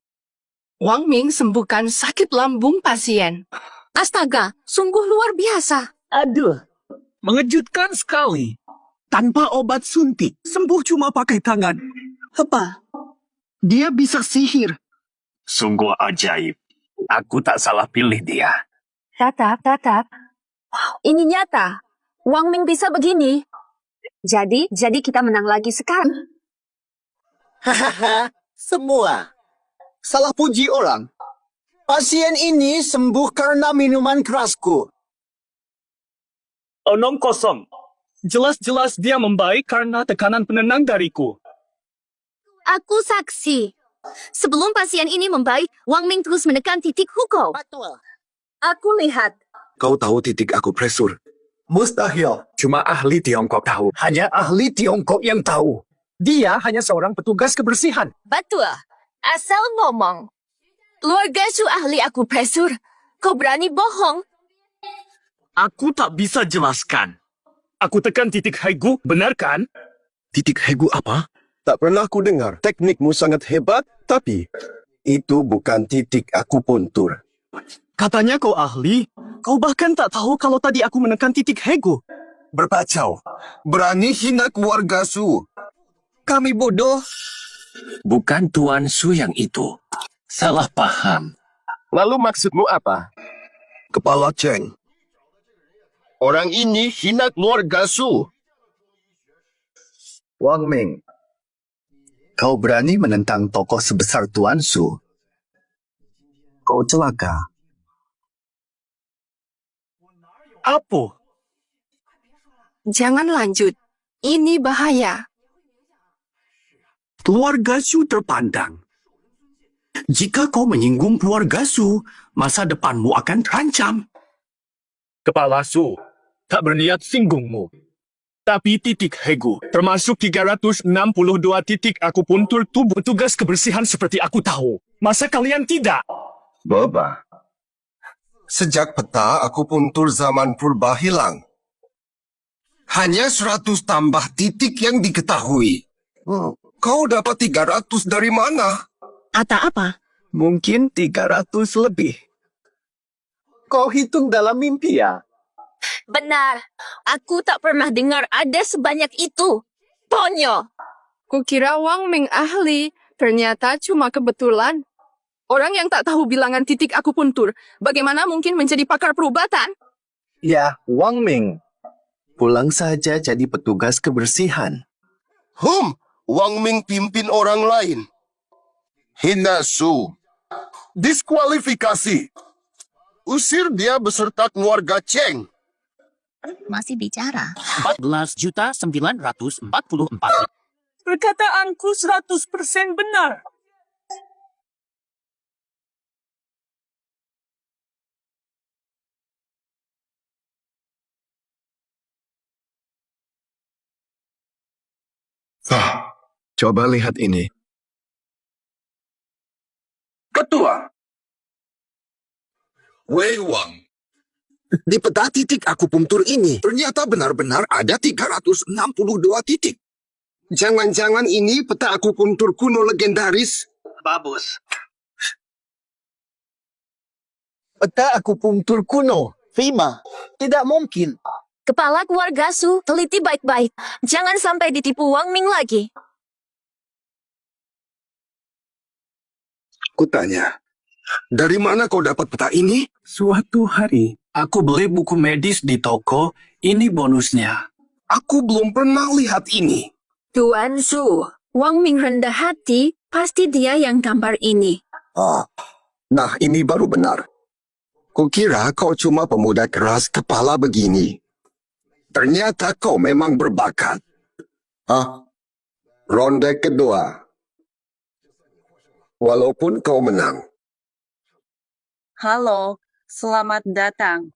Wang Ming sembuhkan sakit lambung pasien. Astaga, sungguh luar biasa. Aduh, mengejutkan sekali. Tanpa obat suntik, sembuh cuma pakai tangan. Apa? Dia bisa sihir. Sungguh ajaib. Aku tak salah pilih dia. Tatap. Ini nyata. Wang Ming bisa begini. Jadi kita menang lagi sekarang. Hahaha, semua. Salah puji orang. Pasien ini sembuh karena minuman kerasku. Onong kosong. Jelas-jelas dia membaik karena tekanan penenang dariku. Aku saksi. Sebelum pasien ini membaik, Wang Ming terus menekan titik hukum. Betul. Aku lihat. Kau tahu titik akupresur. Mustahil. Cuma ahli Tiongkok tahu. Hanya ahli Tiongkok yang tahu. Dia hanya seorang petugas kebersihan. Betul. Asal ngomong. Keluarga Su ahli akupresur. Kau berani bohong? Aku tak bisa jelaskan. Aku tekan titik haigu, benar kan? Titik hegu apa? Tak pernah ku dengar. Teknikmu sangat hebat, tapi itu bukan titik akupuntur. Katanya kau ahli. Kau bahkan tak tahu kalau tadi aku menekan titik haigu. Berpacau. Berani hina keluarga Su. Kami bodoh. Bukan Tuan Su yang itu. Salah paham. Lalu maksudmu apa? Kepala Cheng. Orang ini hina keluarga Su. Wang Ming, Kau berani menentang tokoh sebesar Tuan Su. Kau celaka. Apa? Jangan lanjut. Ini bahaya. Keluarga Su terpandang. Jika kau menyinggung keluarga Su, masa depanmu akan terancam. Kepala Su, tak berniat singgungmu. Tapi titik Hegu, termasuk 362 titik akupuntur tubuh tugas kebersihan seperti aku tahu. Masa kalian tidak? Boba. Sejak peta akupuntur zaman purba hilang, hanya 100 tambah titik yang diketahui. Kau dapat 300 dari mana? Ata apa? Mungkin 300 lebih. Kau hitung dalam mimpi ya? Benar. Aku tak pernah dengar ada sebanyak itu. Ponyo. Kukira Wang Ming ahli. Ternyata cuma kebetulan. Orang yang tak tahu bilangan titik akupuntur, bagaimana mungkin menjadi pakar perubatan? Ya, Wang Ming. Pulang saja jadi petugas kebersihan. Wang Ming pimpin orang lain. Hina Su. Diskualifikasi. Usir dia beserta keluarga Cheng. Masih bicara. 14.944. Perkataanku 100% benar. Coba lihat ini. Ketua. Wei Wang. Di peta titik akupuntur ini, ternyata benar-benar ada 362 titik. Jangan-jangan ini peta akupuntur kuno legendaris? Bagus. Peta akupuntur kuno. Fima. Tidak mungkin. Kepala keluarga Su, teliti baik-baik. Jangan sampai ditipu Wang Ming lagi. Kutanya, dari mana kau dapat peta ini? Suatu hari, aku beli buku medis di toko. Ini bonusnya. Aku belum pernah lihat ini. Tuan Su, Wang Ming rendah hati, pasti dia yang gambar ini. Nah ini baru benar. Kukira kau cuma pemuda keras kepala begini. Ternyata kau memang berbakat. Ronde kedua. Walaupun kau menang. Halo, selamat datang.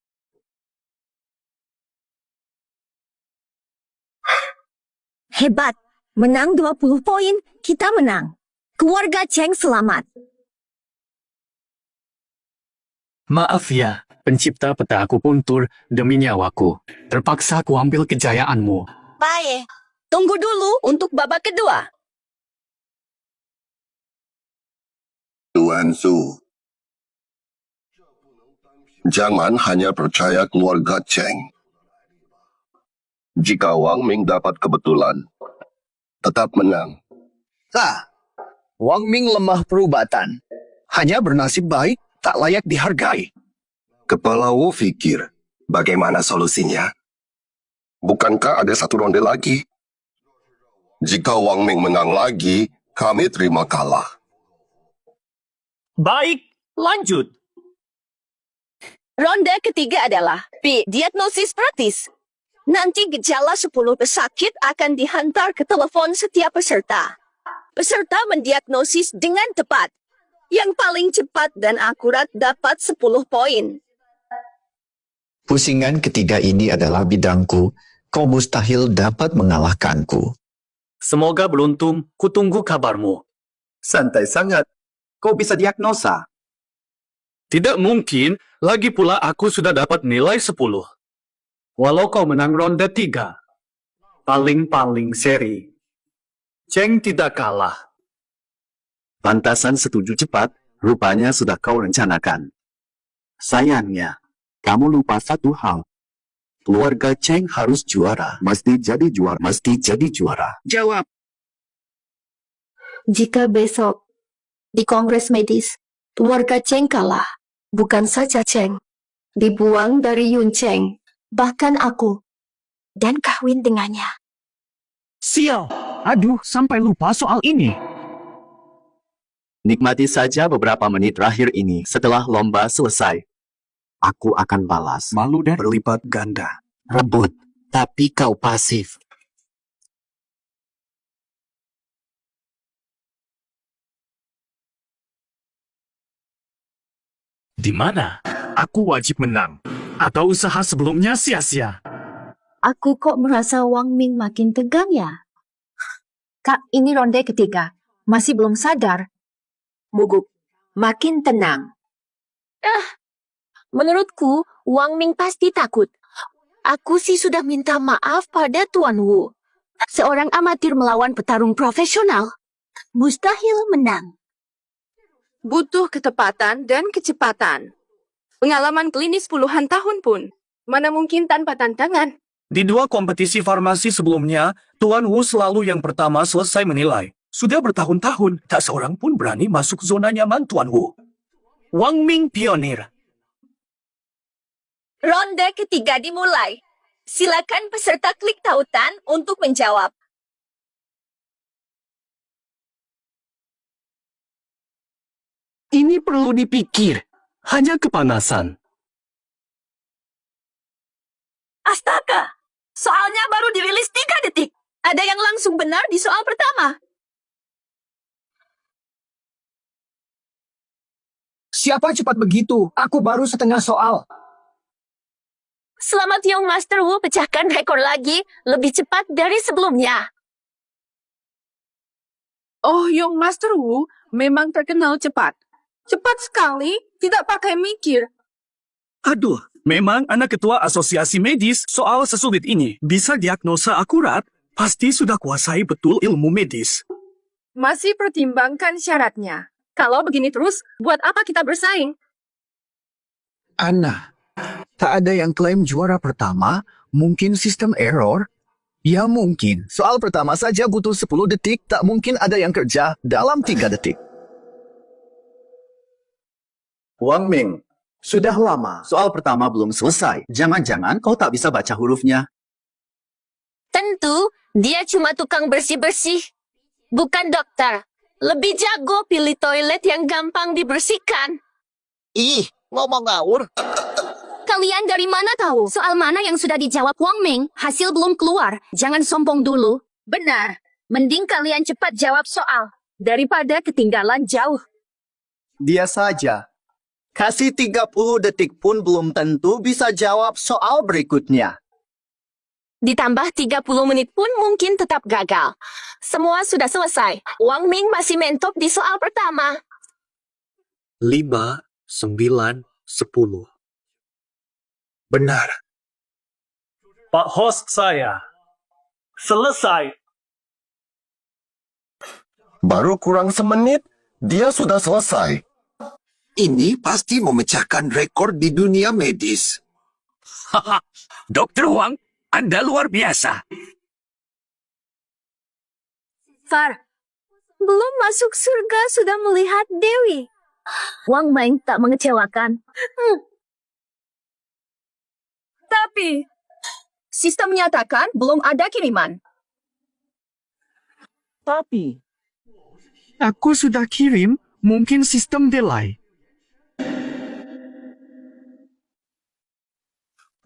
Hebat. Menang 20 poin, kita menang. Keluarga Cheng selamat. Maaf ya, pencipta peta akupuntur demi nyawaku. Terpaksa ku ambil kejayaanmu. Baik. Tunggu dulu untuk babak kedua. Tuan Su. Jangan hanya percaya keluarga Cheng. Jika Wang Ming dapat kebetulan, tetap menang. Wang Ming lemah perubatan. Hanya bernasib baik, tak layak dihargai. Kepala Wu pikir, bagaimana solusinya? Bukankah ada satu ronde lagi? Jika Wang Ming menang lagi, kami terima kalah. Baik, lanjut. Ronde ketiga adalah diagnosis praktis. Nanti gejala 10 pesakit akan dihantar ke telepon setiap peserta. Peserta mendiagnosis dengan tepat. Yang paling cepat dan akurat dapat 10 poin. Pusingan ketiga ini adalah bidangku. Kau mustahil dapat mengalahkanku. Semoga beruntung, kutunggu kabarmu. Santai sangat. Kau bisa diagnosa. Tidak mungkin, lagi pula aku sudah dapat nilai 10. Walau kau menang ronde 3. Paling-paling seri. Cheng tidak kalah. Pantasan setuju cepat, rupanya sudah kau rencanakan. Sayangnya, kamu lupa satu hal. Keluarga Cheng harus juara. Mesti jadi juara. Mesti jadi juara. Jawab. Jika besok di Kongres Medis, keluarga Cheng kalah. Bukan saja Cheng, dibuang dari Yun Cheng, bahkan aku, dan kawin dengannya. Sial, aduh sampai lupa soal ini. Nikmati saja beberapa menit terakhir ini setelah lomba selesai. Aku akan balas. Malu dan berlipat ganda. Rebut, tapi kau pasif. Di mana? Aku wajib menang. Atau usaha sebelumnya sia-sia. Aku kok merasa Wang Ming makin tegang ya? Kak, ini ronde ketiga. Masih belum sadar. Mugup, makin tenang. Menurutku, Wang Ming pasti takut. Aku sih sudah minta maaf pada Tuan Wu. Seorang amatir melawan petarung profesional. Mustahil menang. Butuh ketepatan dan kecepatan. Pengalaman klinis puluhan tahun pun. Mana mungkin tanpa tantangan. Di 2 kompetisi farmasi sebelumnya, Tuan Wu selalu yang pertama selesai menilai. Sudah bertahun-tahun, tak seorang pun berani masuk zona nyaman Tuan Wu. Wang Ming pionir. Ronde ketiga dimulai. Silakan peserta klik tautan untuk menjawab. Ini perlu dipikir. Hanya kepanasan. Astaga! Soalnya baru dirilis 3 detik. Ada yang langsung benar di soal pertama. Siapa cepat begitu? Aku baru setengah soal. Selamat Young Master Wu pecahkan rekor lagi, lebih cepat dari sebelumnya. Oh, Young Master Wu memang terkenal cepat. Cepat sekali, tidak pakai mikir. Aduh, memang anak ketua asosiasi medis soal sesulit ini. Bisa diagnosa akurat, pasti sudah kuasai betul ilmu medis. Masih pertimbangkan syaratnya. Kalau begini terus, buat apa kita bersaing? Anna, tak ada yang klaim juara pertama, mungkin sistem error? Ya mungkin. Soal pertama saja butuh 10 detik, tak mungkin ada yang kerja dalam 3 detik. Wang Ming, sudah lama. Soal pertama belum selesai. Jangan-jangan kau tak bisa baca hurufnya. Tentu, dia cuma tukang bersih-bersih. Bukan dokter. Lebih jago pilih toilet yang gampang dibersihkan. Ih, ngomong ngawur. Kalian dari mana tahu? Soal mana yang sudah dijawab Wang Ming? Hasil belum keluar. Jangan sombong dulu. Benar. Mending kalian cepat jawab soal. Daripada ketinggalan jauh. Dia saja. Kasih 30 detik pun belum tentu bisa jawab soal berikutnya. Ditambah 30 menit pun mungkin tetap gagal. Semua sudah selesai. Wang Ming masih mentok di soal pertama. 5, 9, 10. Benar. Pak host saya. Selesai. Baru kurang semenit, dia sudah selesai. Ini pasti memecahkan rekor di dunia medis. Haha, Dr. Wang, Anda luar biasa. Far, belum masuk surga sudah melihat Dewi. Wang Ming tak mengecewakan. Tapi, sistem menyatakan belum ada kiriman. Tapi, aku sudah kirim, mungkin sistem delay.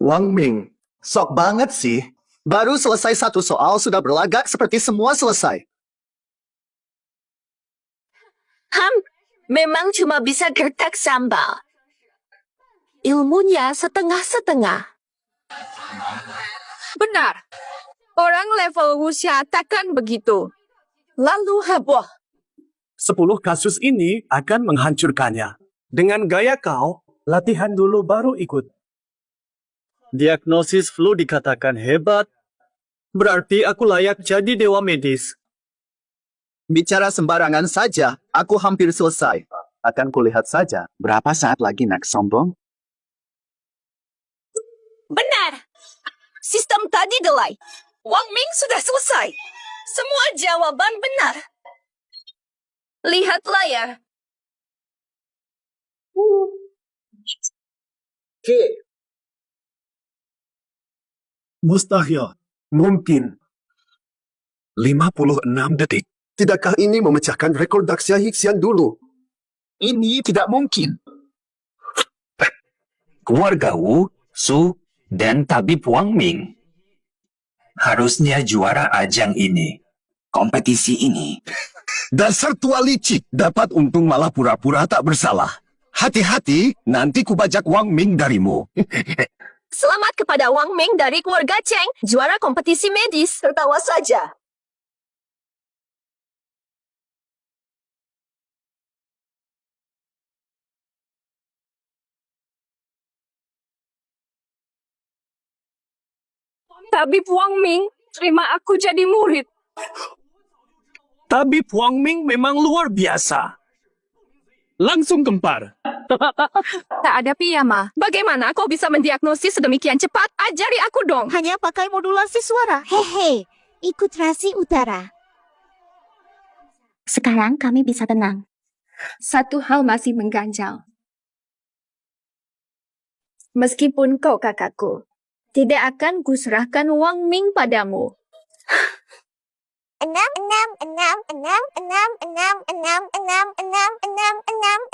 Wang Ming, sok banget sih. Baru selesai 1 soal sudah berlagak seperti semua selesai. Memang cuma bisa gertak sambal. Ilmunya setengah-setengah. Benar. Orang level Wuxia takkan begitu. Lalu heboh. 10 kasus ini akan menghancurkannya. Dengan gaya kau, latihan dulu baru ikut. Diagnosis flu dikatakan hebat. Berarti aku layak jadi dewa medis. Bicara sembarangan saja, aku hampir selesai. Akan kulihat saja berapa saat lagi nak sombong. Benar. Sistem tadi delay. Wang Ming sudah selesai. Semua jawaban benar. Lihat layar. Mustahil. Mungkin. 56 detik. Tidakkah ini memecahkan rekor Daxia Hixian dulu? Ini tidak mungkin. Keluarga Wu, Su, dan Tabib Wang Ming harusnya juara ajang ini. Kompetisi ini. Dasar tua licik, dapat untung malah pura-pura tak bersalah. Hati-hati, nanti kubajak Wang Ming darimu. Selamat kepada Wang Ming dari keluarga Cheng, juara kompetisi medis. Tertawa saja. Tabib Wang Ming, terima aku jadi murid. Tabib Wang Ming memang luar biasa. Langsung gempar. Tak ada piyama. Bagaimana kau bisa mendiagnosis sedemikian cepat? Ajari aku dong. Hanya pakai modulasi suara. Hehe, ikut rasi utara. Sekarang kami bisa tenang. Satu hal masih mengganjal. Meskipun kau kakakku, tidak akan kuserahkan Wang Ming padamu. 6, 6, 6, 6, 6, 6, 6, 6, 6, 6, 6,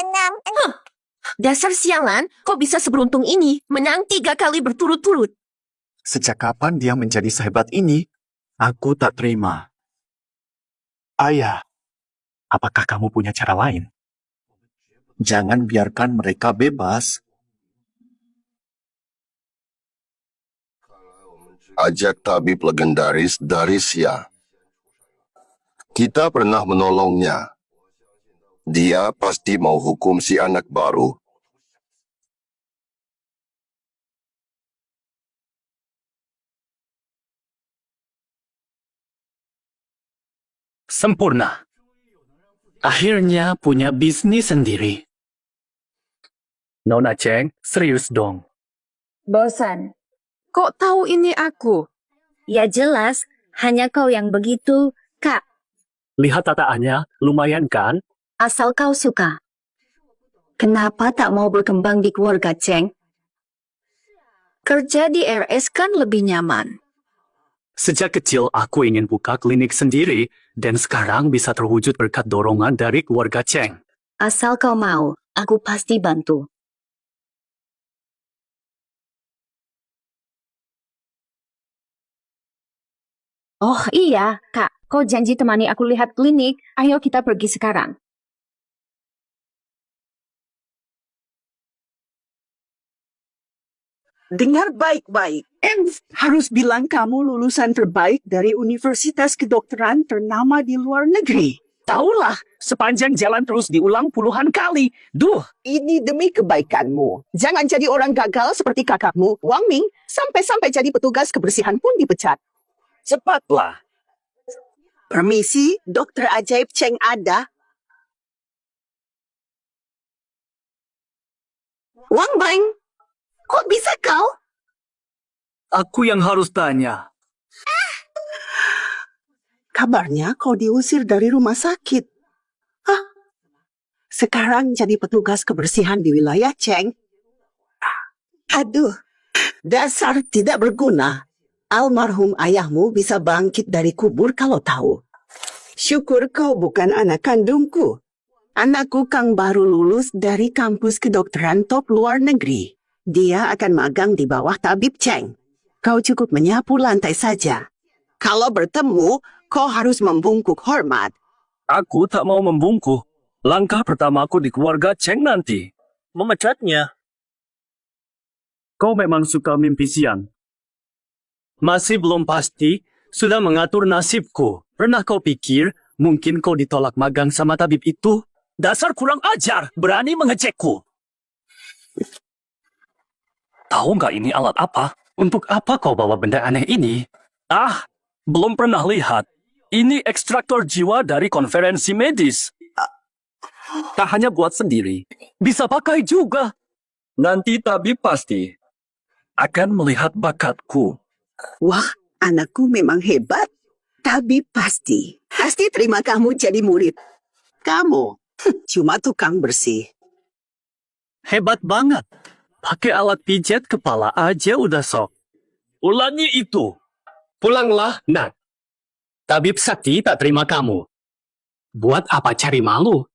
6, 6, 6. Dasar sialan, kok bisa seberuntung ini menang 3 kali berturut-turut? Sejak kapan dia menjadi sehebat ini? Aku tak terima. Ayah, apakah kamu punya cara lain? Jangan biarkan mereka bebas. Ajak tabib legendaris dari Xia. Kita pernah menolongnya. Dia pasti mau hukum si anak baru. Sempurna. Akhirnya punya bisnis sendiri. Nona Cheng, serius dong. Bosan. Kok tahu ini aku? Ya jelas, hanya kau yang begitu, Kak. Lihat tataannya, lumayan kan? Asal kau suka. Kenapa tak mau berkembang di keluarga Cheng? Kerja di RS kan lebih nyaman. Sejak kecil aku ingin buka klinik sendiri dan sekarang bisa terwujud berkat dorongan dari keluarga Cheng. Asal kau mau, aku pasti bantu. Oh iya, Kak. Kau janji temani aku lihat klinik. Ayo kita pergi sekarang. Dengar baik-baik. Harus bilang kamu lulusan terbaik dari universitas kedokteran ternama di luar negeri. Taulah, sepanjang jalan terus diulang puluhan kali. Duh, Ini demi kebaikanmu. Jangan jadi orang gagal seperti kakakmu, Wang Ming, sampai-sampai jadi petugas kebersihan pun dipecat. cepatlah. Permisi, dokter ajaib Cheng ada. Wang Ming, kok bisa kau? Aku yang harus tanya. Kabarnya kau diusir dari rumah sakit. Hah? Sekarang jadi petugas kebersihan di wilayah Cheng. Aduh, dasar tidak berguna. Almarhum ayahmu bisa bangkit dari kubur kalau tahu. Syukur kau bukan anak kandungku. Anakku Kang baru lulus dari kampus kedokteran top luar negeri. Dia akan magang di bawah tabib Cheng. Kau cukup menyapu lantai saja. Kalau bertemu, kau harus membungkuk hormat. Aku tak mau membungkuk. Langkah pertamaku di keluarga Cheng nanti. Memecatnya. Kau memang suka mimpi siang. Masih belum pasti, sudah mengatur nasibku. Pernah kau pikir, mungkin kau ditolak magang sama tabib itu? Dasar kurang ajar, berani mengecekku. Tahu nggak ini alat apa? Untuk apa kau bawa benda aneh ini? Ah, belum pernah lihat. Ini ekstraktor jiwa dari konferensi medis. Tak hanya buat sendiri, bisa pakai juga. Nanti tabib pasti akan melihat bakatku. Wah, anakku memang hebat. Tabib pasti terima kamu jadi murid. Kamu cuma tukang bersih. Hebat banget. Pakai alat pijat kepala aja udah sok. Ulangi itu. Pulanglah, nak. Tabib Sakti tak terima kamu. Buat apa cari malu?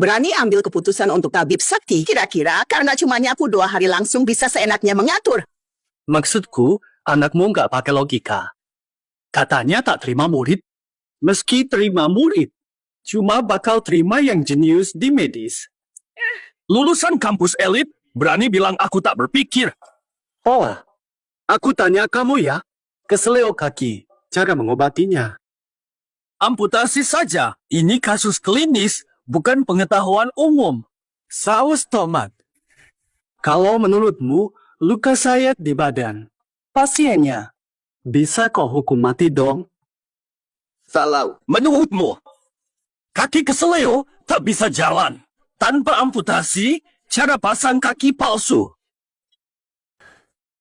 Berani ambil keputusan untuk tabib sakti. Kira-kira karena cuma nyapu 2 hari langsung bisa seenaknya mengatur. Maksudku, anakmu nggak pakai logika. Katanya tak terima murid. Meski terima murid, cuma bakal terima yang jenius di medis. Lulusan kampus elit, berani bilang aku tak berpikir. Oh, aku tanya kamu ya, keseleo kaki, cara mengobatinya. Amputasi saja, ini kasus klinis, bukan pengetahuan umum. Saus tomat. Kalau menurutmu, luka sayat di badan, pasiennya, bisa kau hukum mati dong? Salah. Menurutmu, kaki keseleo tak bisa jalan. Tanpa amputasi, cara pasang kaki palsu.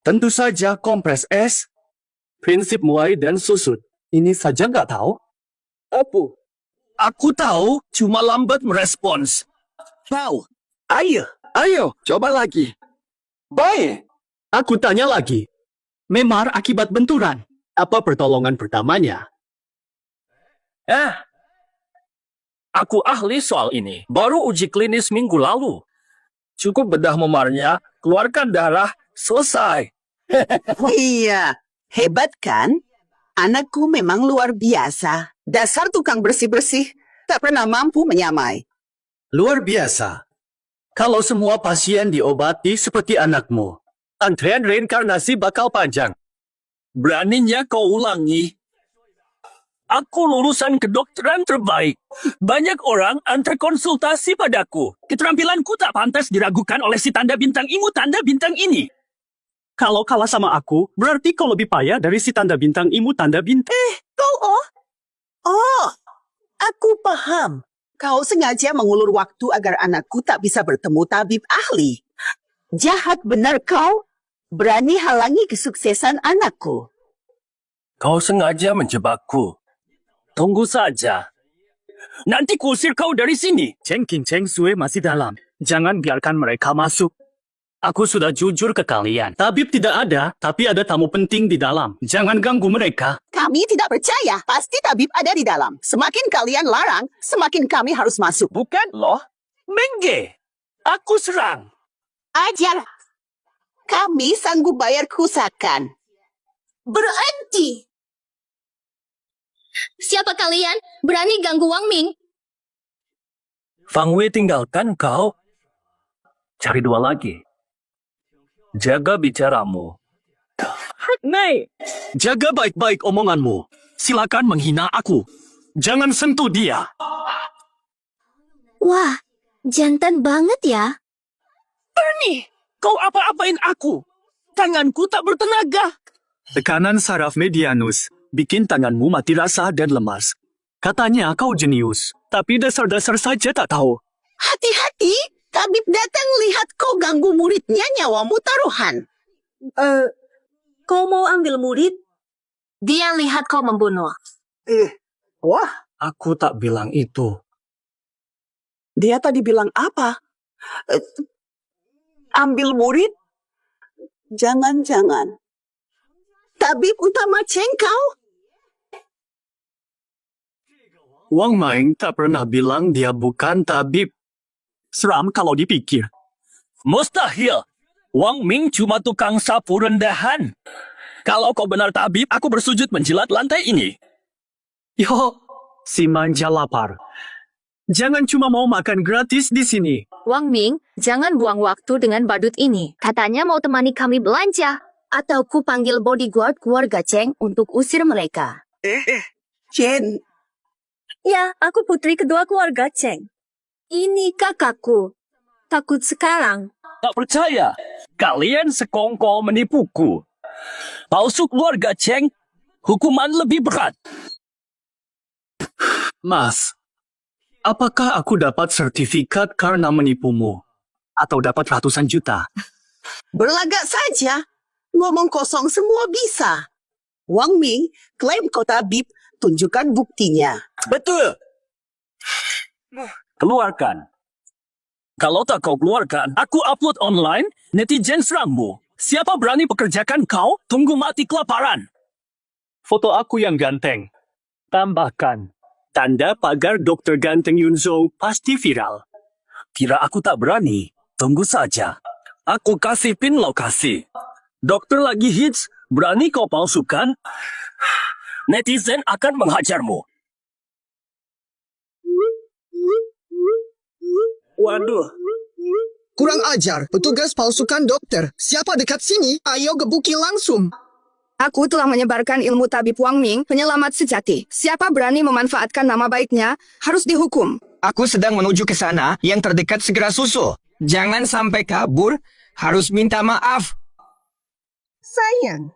Tentu saja kompres es, prinsip muai dan susut. Ini saja nggak tahu? Apa? Aku tahu, cuma lambat merespons. Tahu. Ayo, coba lagi. Baik, aku tanya lagi. Memar akibat benturan. Apa pertolongan pertamanya? Aku ahli soal ini. Baru uji klinis minggu lalu. Cukup bedah memarnya, keluarkan darah, selesai. Iya, hebat kan? Anakku memang luar biasa. Dasar tukang bersih-bersih, tak pernah mampu menyamai. Luar biasa. Kalau semua pasien diobati seperti anakmu, antrean reinkarnasi bakal panjang. Beraninya kau ulangi. Aku lulusan kedokteran terbaik. Banyak orang antar konsultasi padaku. Keterampilanku tak pantas diragukan oleh si tanda bintang imu tanda bintang ini. Kalau kalah sama aku, berarti kau lebih payah dari si tanda bintang imu tanda bintang. Oh, aku paham. Kau sengaja mengulur waktu agar anakku tak bisa bertemu tabib ahli. Jahat benar kau. Berani halangi kesuksesan anakku. Kau sengaja menjebakku. Tunggu saja. Nanti kusir kau dari sini. Cheng King Cheng Sui masih dalam. Jangan biarkan mereka masuk. Aku sudah jujur ke kalian. Tabib tidak ada, tapi ada tamu penting di dalam. Jangan ganggu mereka. Kami tidak percaya. Pasti tabib ada di dalam. Semakin kalian larang, semakin kami harus masuk. Bukan loh. Mengge. Aku serang. Ajar. Kami sanggup bayar kusakan. Berhenti! Siapa kalian? Berani ganggu Wang Ming? Fang Wei tinggalkan kau. Cari 2 lagi. Jaga bicaramu. Nei, jaga baik-baik omonganmu. Silakan menghina aku. Jangan sentuh dia. Wah, jantan banget ya. Bernie, kau apa-apain aku. Tanganku tak bertenaga. Tekanan saraf medianus bikin tanganmu mati rasa dan lemas. Katanya kau jenius, tapi dasar-dasar saja tak tahu. Hati-hati. Tabib datang lihat kau ganggu muridnya, nyawamu taruhan. Kau mau ambil murid? Dia lihat kau membunuh. Wah, Aku tak bilang itu. dia tadi bilang apa? Ambil murid? Jangan-jangan. Tabib utama Cheng kau? Wang Ming tak pernah bilang dia bukan tabib. Seram kalau dipikir. Mustahil. Wang Ming cuma tukang sapu rendahan. Kalau kau benar tabib, aku bersujud menjilat lantai ini. Yo, si manja lapar. Jangan cuma mau makan gratis di sini. Wang Ming, jangan buang waktu dengan badut ini. Katanya mau temani kami belanja. Atau ku panggil bodyguard keluarga Cheng untuk usir mereka. Chen, Ya, aku putri kedua keluarga Cheng. Ini kakakku. Takut sekarang. Tak percaya. Kalian sekongkol menipuku. Palsu keluarga Cheng, hukuman lebih berat. Mas, apakah aku dapat sertifikat karena menipumu? Atau dapat ratusan juta? berlagak saja. Ngomong kosong semua bisa. Wang Ming klaim kau tabib, tunjukkan buktinya. Betul. Keluarkan. Kalau tak kau keluarkan, aku upload online, netizen serangmu. Siapa berani pekerjakan kau, tunggu mati kelaparan. Foto aku yang ganteng. Tambahkan. Tanda pagar Dr. Ganteng Yunzo pasti viral. Kira aku tak berani? Tunggu saja. Aku kasih pin lokasi. Dokter lagi hits, berani kau palsukan? Netizen akan menghajarmu. Waduh. Kurang ajar, petugas palsukan dokter. Siapa dekat sini? Ayo gebuki langsung. Aku telah menyebarkan ilmu tabib Wang Ming, penyelamat sejati. Siapa berani memanfaatkan nama baiknya, harus dihukum. Aku sedang menuju ke sana, yang terdekat segera susul. Jangan sampai kabur, harus minta maaf. Sayang,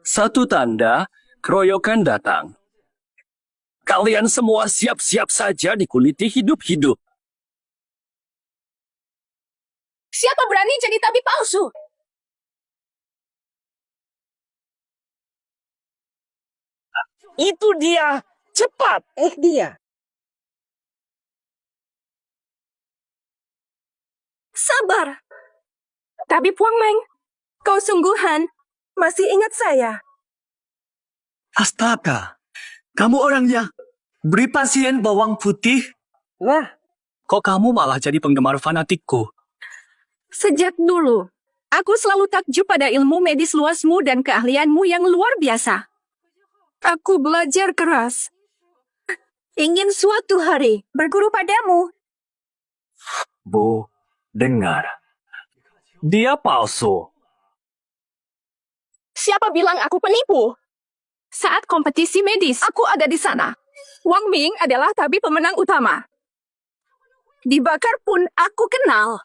Satu tanda, keroyokan datang. Kalian semua siap-siap saja dikuliti hidup-hidup. Siapa berani jadi tabib palsu? Itu dia! Cepat! dia. Sabar. Tabib Wang Ming, kau sungguhan masih ingat saya. Astaga, kamu orangnya. Beri pasien bawang putih. Wah, Kok kamu malah jadi penggemar fanatikku? Sejak dulu, aku selalu takjub pada ilmu medis luasmu dan keahlianmu yang luar biasa. Aku belajar keras. Ingin suatu hari berguru padamu. Bu, dengar. Dia palsu. Siapa bilang aku penipu? Saat kompetisi medis, aku ada di sana. Wang Ming adalah tabib pemenang utama. Dibakar pun aku kenal.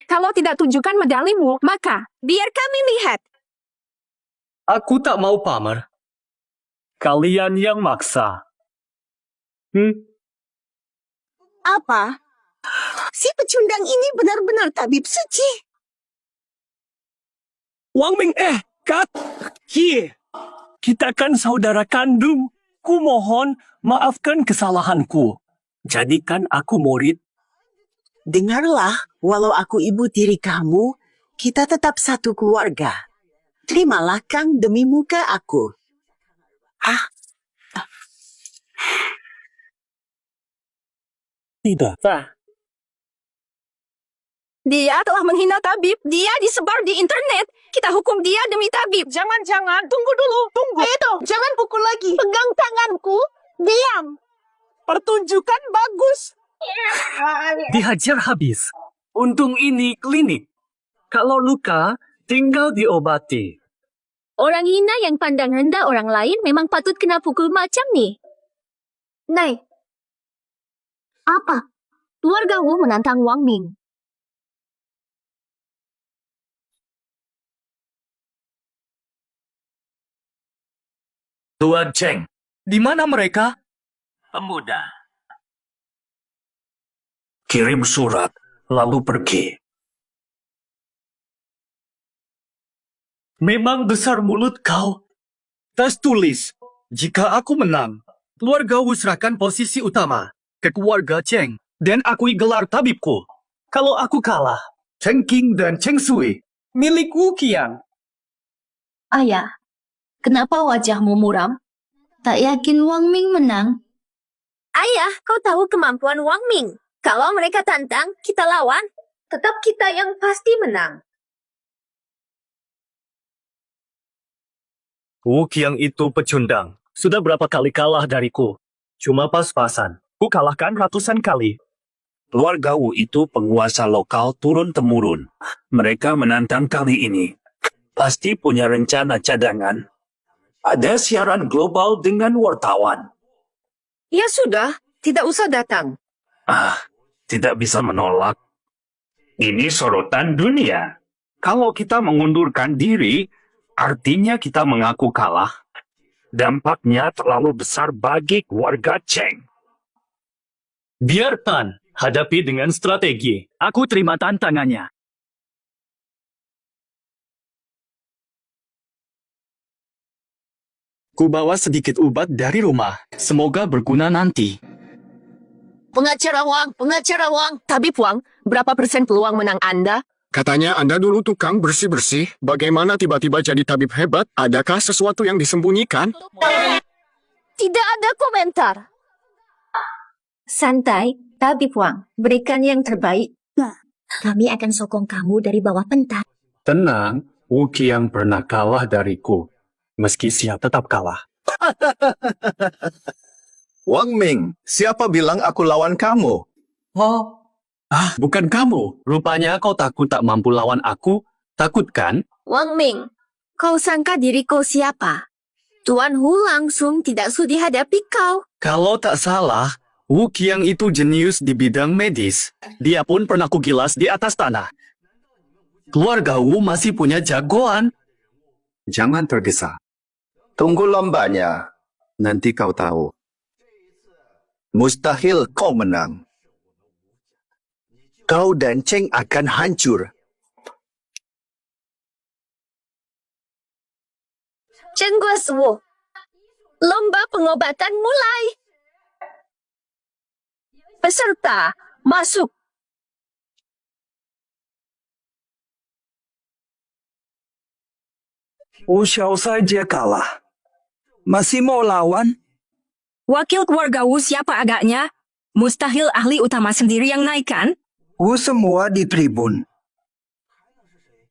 Kalau tidak tunjukkan medalimu, maka biar kami lihat. Aku tak mau pamer. Kalian yang maksa. apa? Si pecundang ini benar-benar tabib suci. Wang Ming, Kat! Kita kan saudara kandung. Kumohon, maafkan kesalahanku. Jadikan aku murid. Dengarlah, walau aku ibu tiri kamu, kita tetap satu keluarga. Terimalah Kang demi muka aku. Tidak. Dia telah menghina tabib. Dia disebar di internet. Kita hukum dia demi tabib. Jangan, tunggu dulu, tunggu. Edo, jangan pukul lagi. Pegang tanganku, diam. Pertunjukan bagus. Dihajar habis. Untung ini klinik. Kalau luka, tinggal diobati. Orang hina yang pandang rendah orang lain memang patut kena pukul macam ni. Nai, apa? Keluarga Wu menantang Wang Ming. Tuan Cheng, di mana mereka? Pemuda. Kirim surat, lalu pergi. Memang besar mulut kau. Tas tulis, jika aku menang, keluarga Wu serahkan posisi utama ke keluarga Cheng dan akui gelar tabibku. Kalau aku kalah, Cheng Qing dan Cheng Sui milik Wu Qiang. Ayah, kenapa wajahmu muram? Tak yakin Wang Ming menang? Ayah, kau tahu kemampuan Wang Ming. Kalau mereka tantang, kita lawan. Tetap kita yang pasti menang. Wu Qiang itu pecundang. Sudah berapa kali kalah dariku. Cuma pas-pasan. Ku kalahkan ratusan kali. Keluarga Wu itu penguasa lokal turun-temurun. Mereka menantang kali ini. Pasti punya rencana cadangan. Ada siaran global dengan wartawan. Ya sudah, tidak usah datang. Tidak bisa menolak. Ini sorotan dunia. Kalau kita mengundurkan diri, artinya kita mengaku kalah. Dampaknya terlalu besar bagi keluarga Cheng. Biar Tan hadapi dengan strategi. Aku terima tantangannya. Ku bawa sedikit obat dari rumah. Semoga berguna nanti. Pengacara Wang. Tabib Wang, berapa persen peluang menang Anda? Katanya Anda dulu tukang bersih-bersih. Bagaimana tiba-tiba jadi tabib hebat? Adakah sesuatu yang disembunyikan? Tidak ada komentar. Santai, Tabib Wang. Berikan yang terbaik. Kami akan sokong kamu dari bawah pentas. Tenang, Wu Qiang pernah kalah dariku. Meski siap tetap kalah. Wang Ming, siapa bilang aku lawan kamu? Bukan kamu. Rupanya kau takut tak mampu lawan aku. Takut kan? Wang Ming, kau sangka diri kau siapa? Tuan Hu langsung tidak sudi hadapi kau. Kalau tak salah, Wu Qiang itu jenius di bidang medis. Dia pun pernah kugilas di atas tanah. Keluarga Wu masih punya jagoan. Jangan tergesa. Tunggu lombanya. Nanti kau tahu. Mustahil kau menang. Kau dan Cheng akan hancur. Chen Guosuo, lomba pengobatan mulai. Peserta, masuk. Wu Xiao saja kalah. Masih mau lawan? Wakil keluarga Wu siapa agaknya? Mustahil ahli utama sendiri yang naikkan? Wu semua di tribun.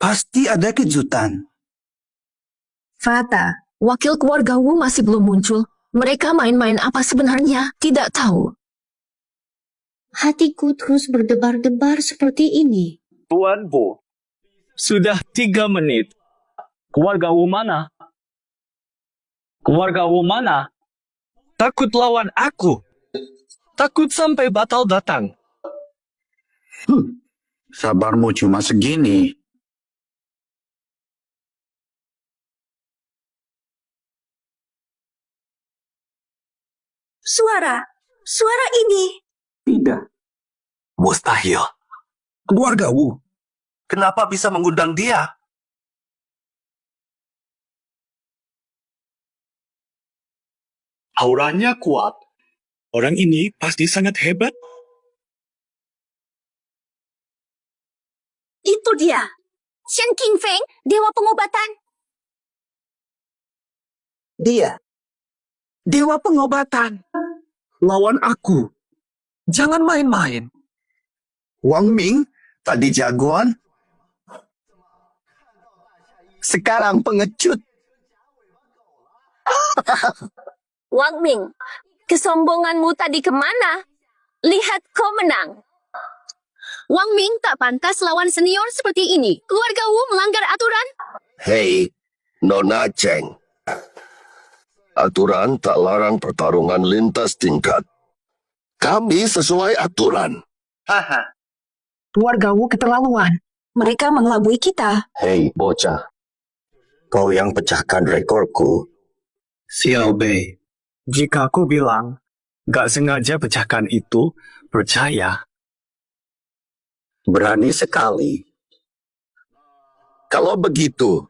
Pasti ada kejutan. Fata, wakil keluarga Wu masih belum muncul. Mereka main-main apa sebenarnya? Tidak tahu. Hatiku terus berdebar-debar seperti ini. Tuan Bu, sudah 3 menit. Keluarga Wu mana? Keluarga Wu mana? Takut lawan aku. Takut sampai batal datang. Sabarmu cuma segini. Suara ini. Tidak. Mustahil. Keluarga Wu. Kenapa bisa mengundang dia? Auranya kuat. Orang ini pasti sangat hebat. Itu dia. Shen Qingfeng, dewa pengobatan. Dia. Dewa pengobatan. Lawan aku. Jangan main-main. Wang Ming, tadi jagoan. Sekarang pengecut. Wang Ming, kesombonganmu tadi kemana? Lihat kau menang. Wang Ming tak pantas lawan senior seperti ini. Keluarga Wu melanggar aturan. Hei, Nona Cheng. Aturan tak larang pertarungan lintas tingkat. Kami sesuai aturan. Haha. Keluarga Wu keterlaluan. Mereka mengelabui kita. Hei, bocah. Kau yang pecahkan rekorku. Xiao Bei, jika aku bilang gak sengaja pecahkan itu, percaya. Berani sekali. Kalau begitu,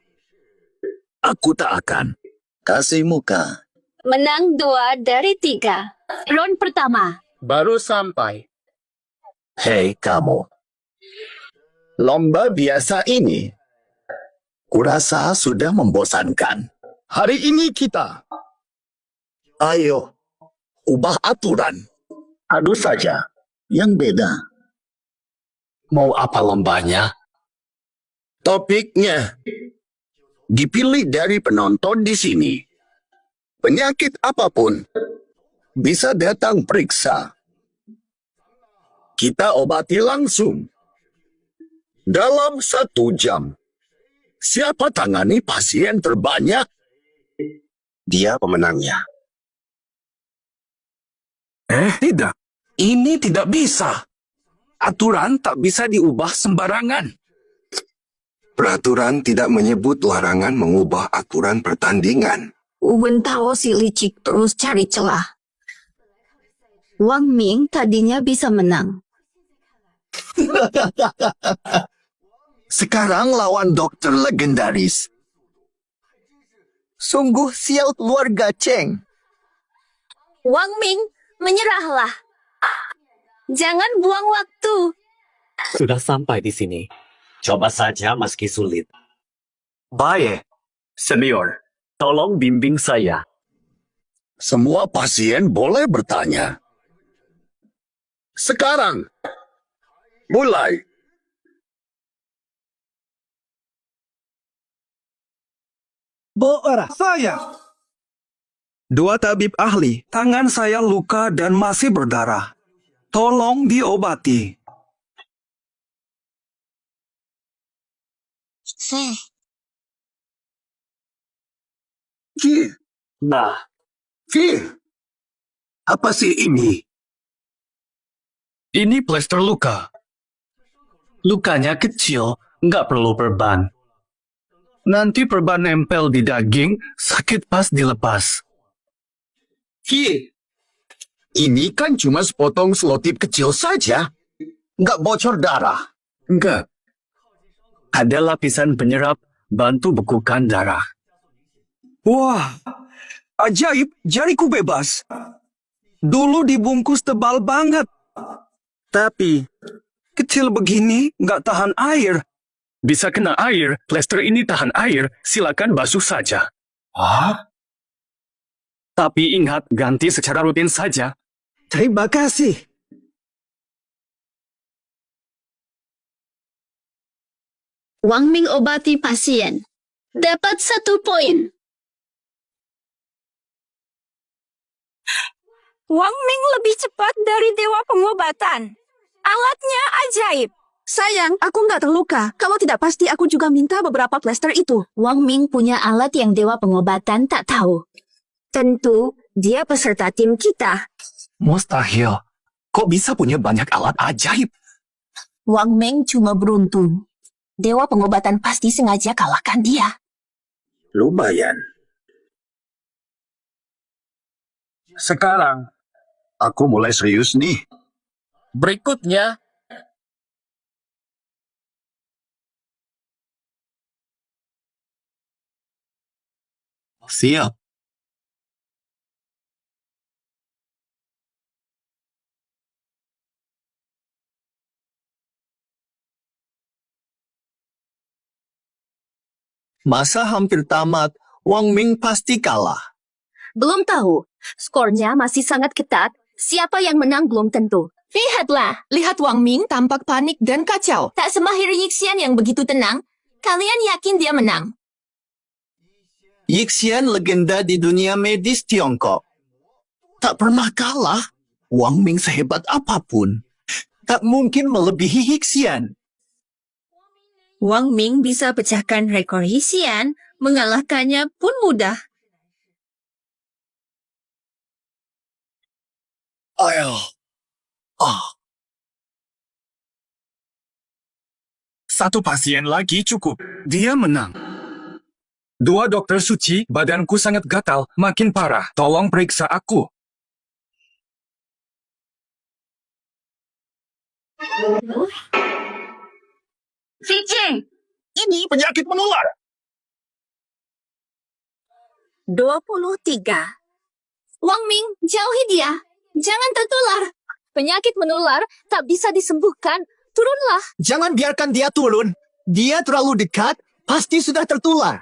aku tak akan. Kasih muka. Menang 2 dari 3. Round pertama. Baru sampai. Hei kamu. Lomba biasa ini, kurasa sudah membosankan. Hari ini kita. Ayo, ubah aturan. Adu saja, yang beda. Mau apa lombanya? Topiknya dipilih dari penonton di sini. Penyakit apapun bisa datang periksa. Kita obati langsung. Dalam 1 jam. Siapa tangani pasien terbanyak? Dia pemenangnya. Tidak. Ini tidak bisa. Aturan tak bisa diubah sembarangan. Peraturan tidak menyebut larangan mengubah aturan pertandingan. Wen Tao si licik terus cari celah. Wang Ming tadinya bisa menang. Sekarang lawan dokter legendaris. Sungguh sial keluarga Cheng. Wang Ming, menyerahlah. Jangan buang waktu. Sudah sampai di sini. Coba saja meski sulit. Baik, senior, tolong bimbing saya. Semua pasien boleh bertanya. Sekarang. Mulai. Saya. Dua tabib ahli, tangan saya luka dan masih berdarah. Tolong diobati. Nah, apa sih ini? Ini plester luka. Lukanya kecil, nggak perlu perban. Nanti perban nempel di daging, sakit pas dilepas. Ini kan cuma sepotong selotip kecil saja. Nggak bocor darah. Enggak. Ada lapisan penyerap, bantu bekukan darah. Wah, ajaib, jariku bebas. Dulu dibungkus tebal banget. Tapi, kecil begini nggak tahan air. Bisa kena air, plester ini tahan air, silakan basuh saja. Tapi ingat, ganti secara rutin saja. Terima kasih. Wang Ming obati pasien. Dapat 1 poin. Wang Ming lebih cepat dari dewa pengobatan. Alatnya ajaib. Sayang, aku nggak terluka. Kalau tidak pasti aku juga minta beberapa plester itu. Wang Ming punya alat yang dewa pengobatan tak tahu. Tentu, dia peserta tim kita. Mustahil. Kok bisa punya banyak alat ajaib? Wang Ming cuma beruntung. Dewa pengobatan pasti sengaja kalahkan dia. Lumayan. Sekarang, aku mulai serius nih. Berikutnya, Siap. Masa hampir tamat, Wang Ming pasti kalah. Belum tahu. Skornya masih sangat ketat. Siapa yang menang belum tentu. Lihatlah. Lihat Wang Ming tampak panik dan kacau. Tak semahir Yixian yang begitu tenang. Kalian yakin dia menang? Yixian legenda di dunia medis Tiongkok. Tak pernah kalah. Wang Ming sehebat apapun. Tak mungkin melebihi Yixian. Wang Ming bisa pecahkan rekor Yixian. Mengalahkannya pun mudah. Satu pasien lagi cukup. Dia menang. 2 dokter suci, badanku sangat gatal, makin parah. Tolong periksa aku. Fiji, Ini penyakit menular. 23. Wang Ming, jauhi dia. Jangan tertular. Penyakit menular tak bisa disembuhkan. Turunlah. Jangan biarkan dia turun. Dia terlalu dekat, pasti sudah tertular.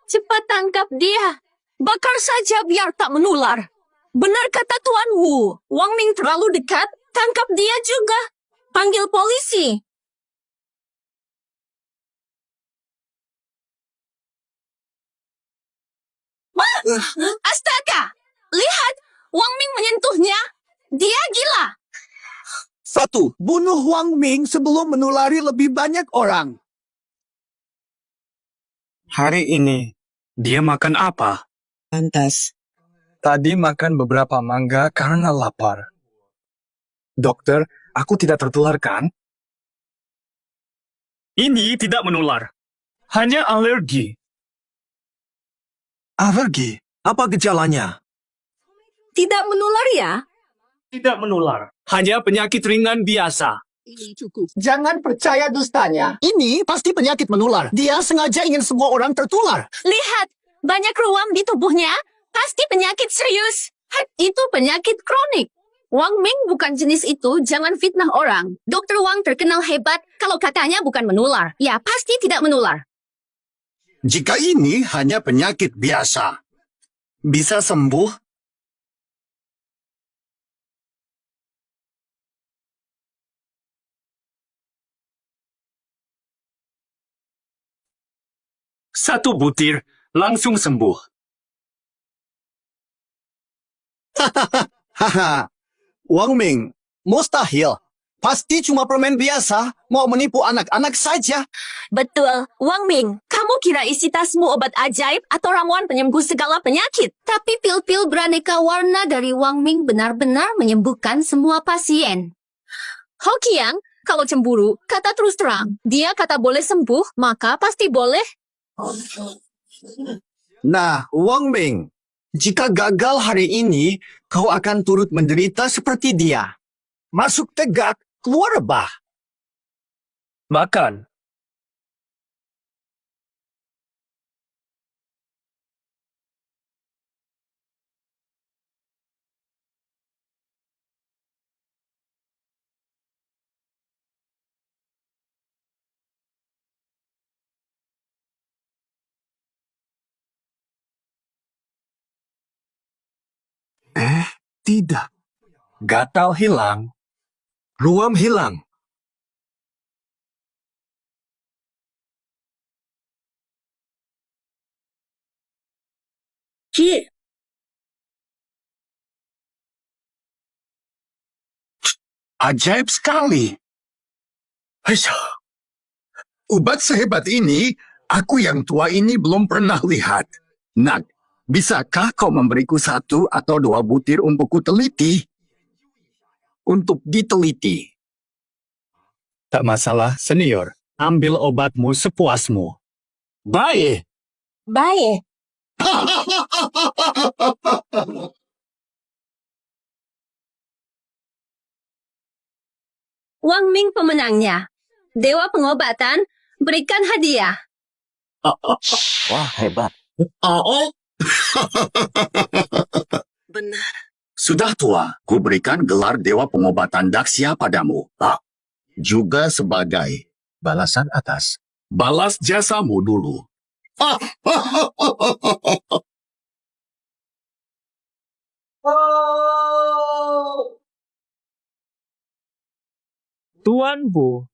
Cepat tangkap dia. Bakar saja biar tak menular. Benar kata Tuan Wu. Wang Ming terlalu dekat, tangkap dia juga. Panggil polisi. Astaga! Lihat, Wang Ming menyentuhnya. Dia gila. 1. Bunuh Wang Ming sebelum menulari lebih banyak orang. Hari ini, Dia makan apa? Pantas. tadi makan beberapa mangga karena lapar. Dokter, aku tidak tertular kan? Ini tidak menular. Hanya alergi. Alergi? Apa gejalanya? Tidak menular ya? Tidak menular. Hanya penyakit ringan biasa. Ini cukup. Jangan percaya dustanya. Ini pasti penyakit menular. Dia sengaja ingin semua orang tertular. Lihat, banyak ruam di tubuhnya. Pasti penyakit serius. Itu penyakit kronik. Wang Ming bukan jenis itu, jangan fitnah orang. Dokter Wang terkenal hebat kalau katanya bukan menular. Ya, pasti tidak menular. Jika ini hanya penyakit biasa, bisa sembuh 1 butir, langsung sembuh. Haha, Wang Ming, mustahil. Pasti cuma permen biasa, mau menipu anak-anak saja. Betul, Wang Ming. Kamu kira isi tasmu obat ajaib atau ramuan penyembuh segala penyakit? Tapi pil-pil beraneka warna dari Wang Ming benar-benar menyembuhkan semua pasien. Hokiang, kalau cemburu, kata terus terang. Dia kata boleh sembuh, maka pasti boleh. Nah, Wang Ming, jika gagal hari ini, kau akan turut menderita seperti dia. Masuk tegak, keluar rebah. Makan. Tidak. Gatal hilang. Ruam hilang. Ci, Ajaib sekali. Haisyah. Ubat sehebat ini, aku yang tua ini belum pernah lihat. Nak, bisakah kau memberiku 1 atau 2 butir untuk kuteliti? Untuk diteliti. Tak masalah, senior. Ambil obatmu sepuasmu. Baik. baik. Wang Ming pemenangnya. Dewa pengobatan, berikan hadiah. Wah, hebat. Benar. Sudah tua, ku berikan gelar Dewa Pengobatan Daksya padamu. Juga sebagai balasan atas. Balas jasamu dulu. Tuanku.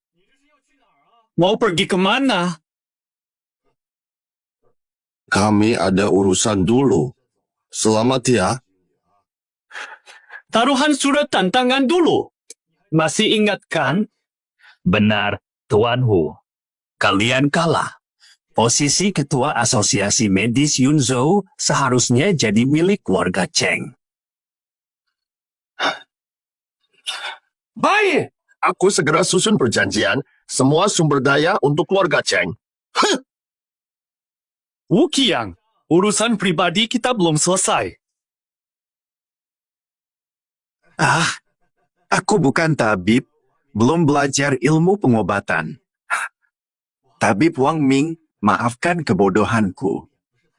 Mau pergi kemana? Kami ada urusan dulu. Selamat ya. Taruhan surat tantangan dulu. Masih ingat kan? Benar, Tuan Hu. Kalian kalah. Posisi Ketua Asosiasi Medis Yunzhou seharusnya jadi milik keluarga Cheng. Baik. Aku segera susun perjanjian semua sumber daya untuk keluarga Cheng. Wu Qiang, urusan pribadi kita belum selesai. Aku bukan tabib, belum belajar ilmu pengobatan. Tabib Wang Ming, maafkan kebodohanku.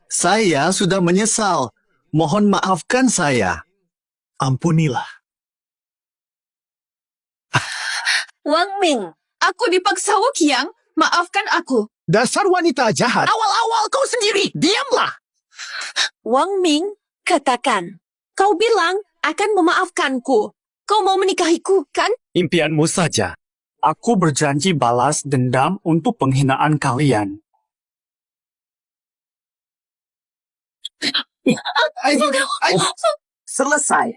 Saya sudah menyesal. Mohon maafkan saya. Ampunilah. Wang Ming, aku dipaksa Wokiang, maafkan aku. Dasar wanita jahat. Awal-awal kau sendiri, diamlah. Wang Ming, katakan. Kau bilang akan memaafkanku. Kau mau menikahiku, kan? Impianmu saja. Aku berjanji balas dendam untuk penghinaan kalian. Selesai.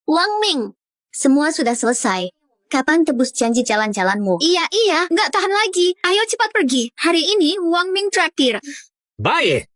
Wang Ming, semua sudah selesai. Kapan tebus janji jalan-jalanmu? Iya, nggak tahan lagi. Ayo cepat pergi. Hari ini Wang Ming traktir. Baik,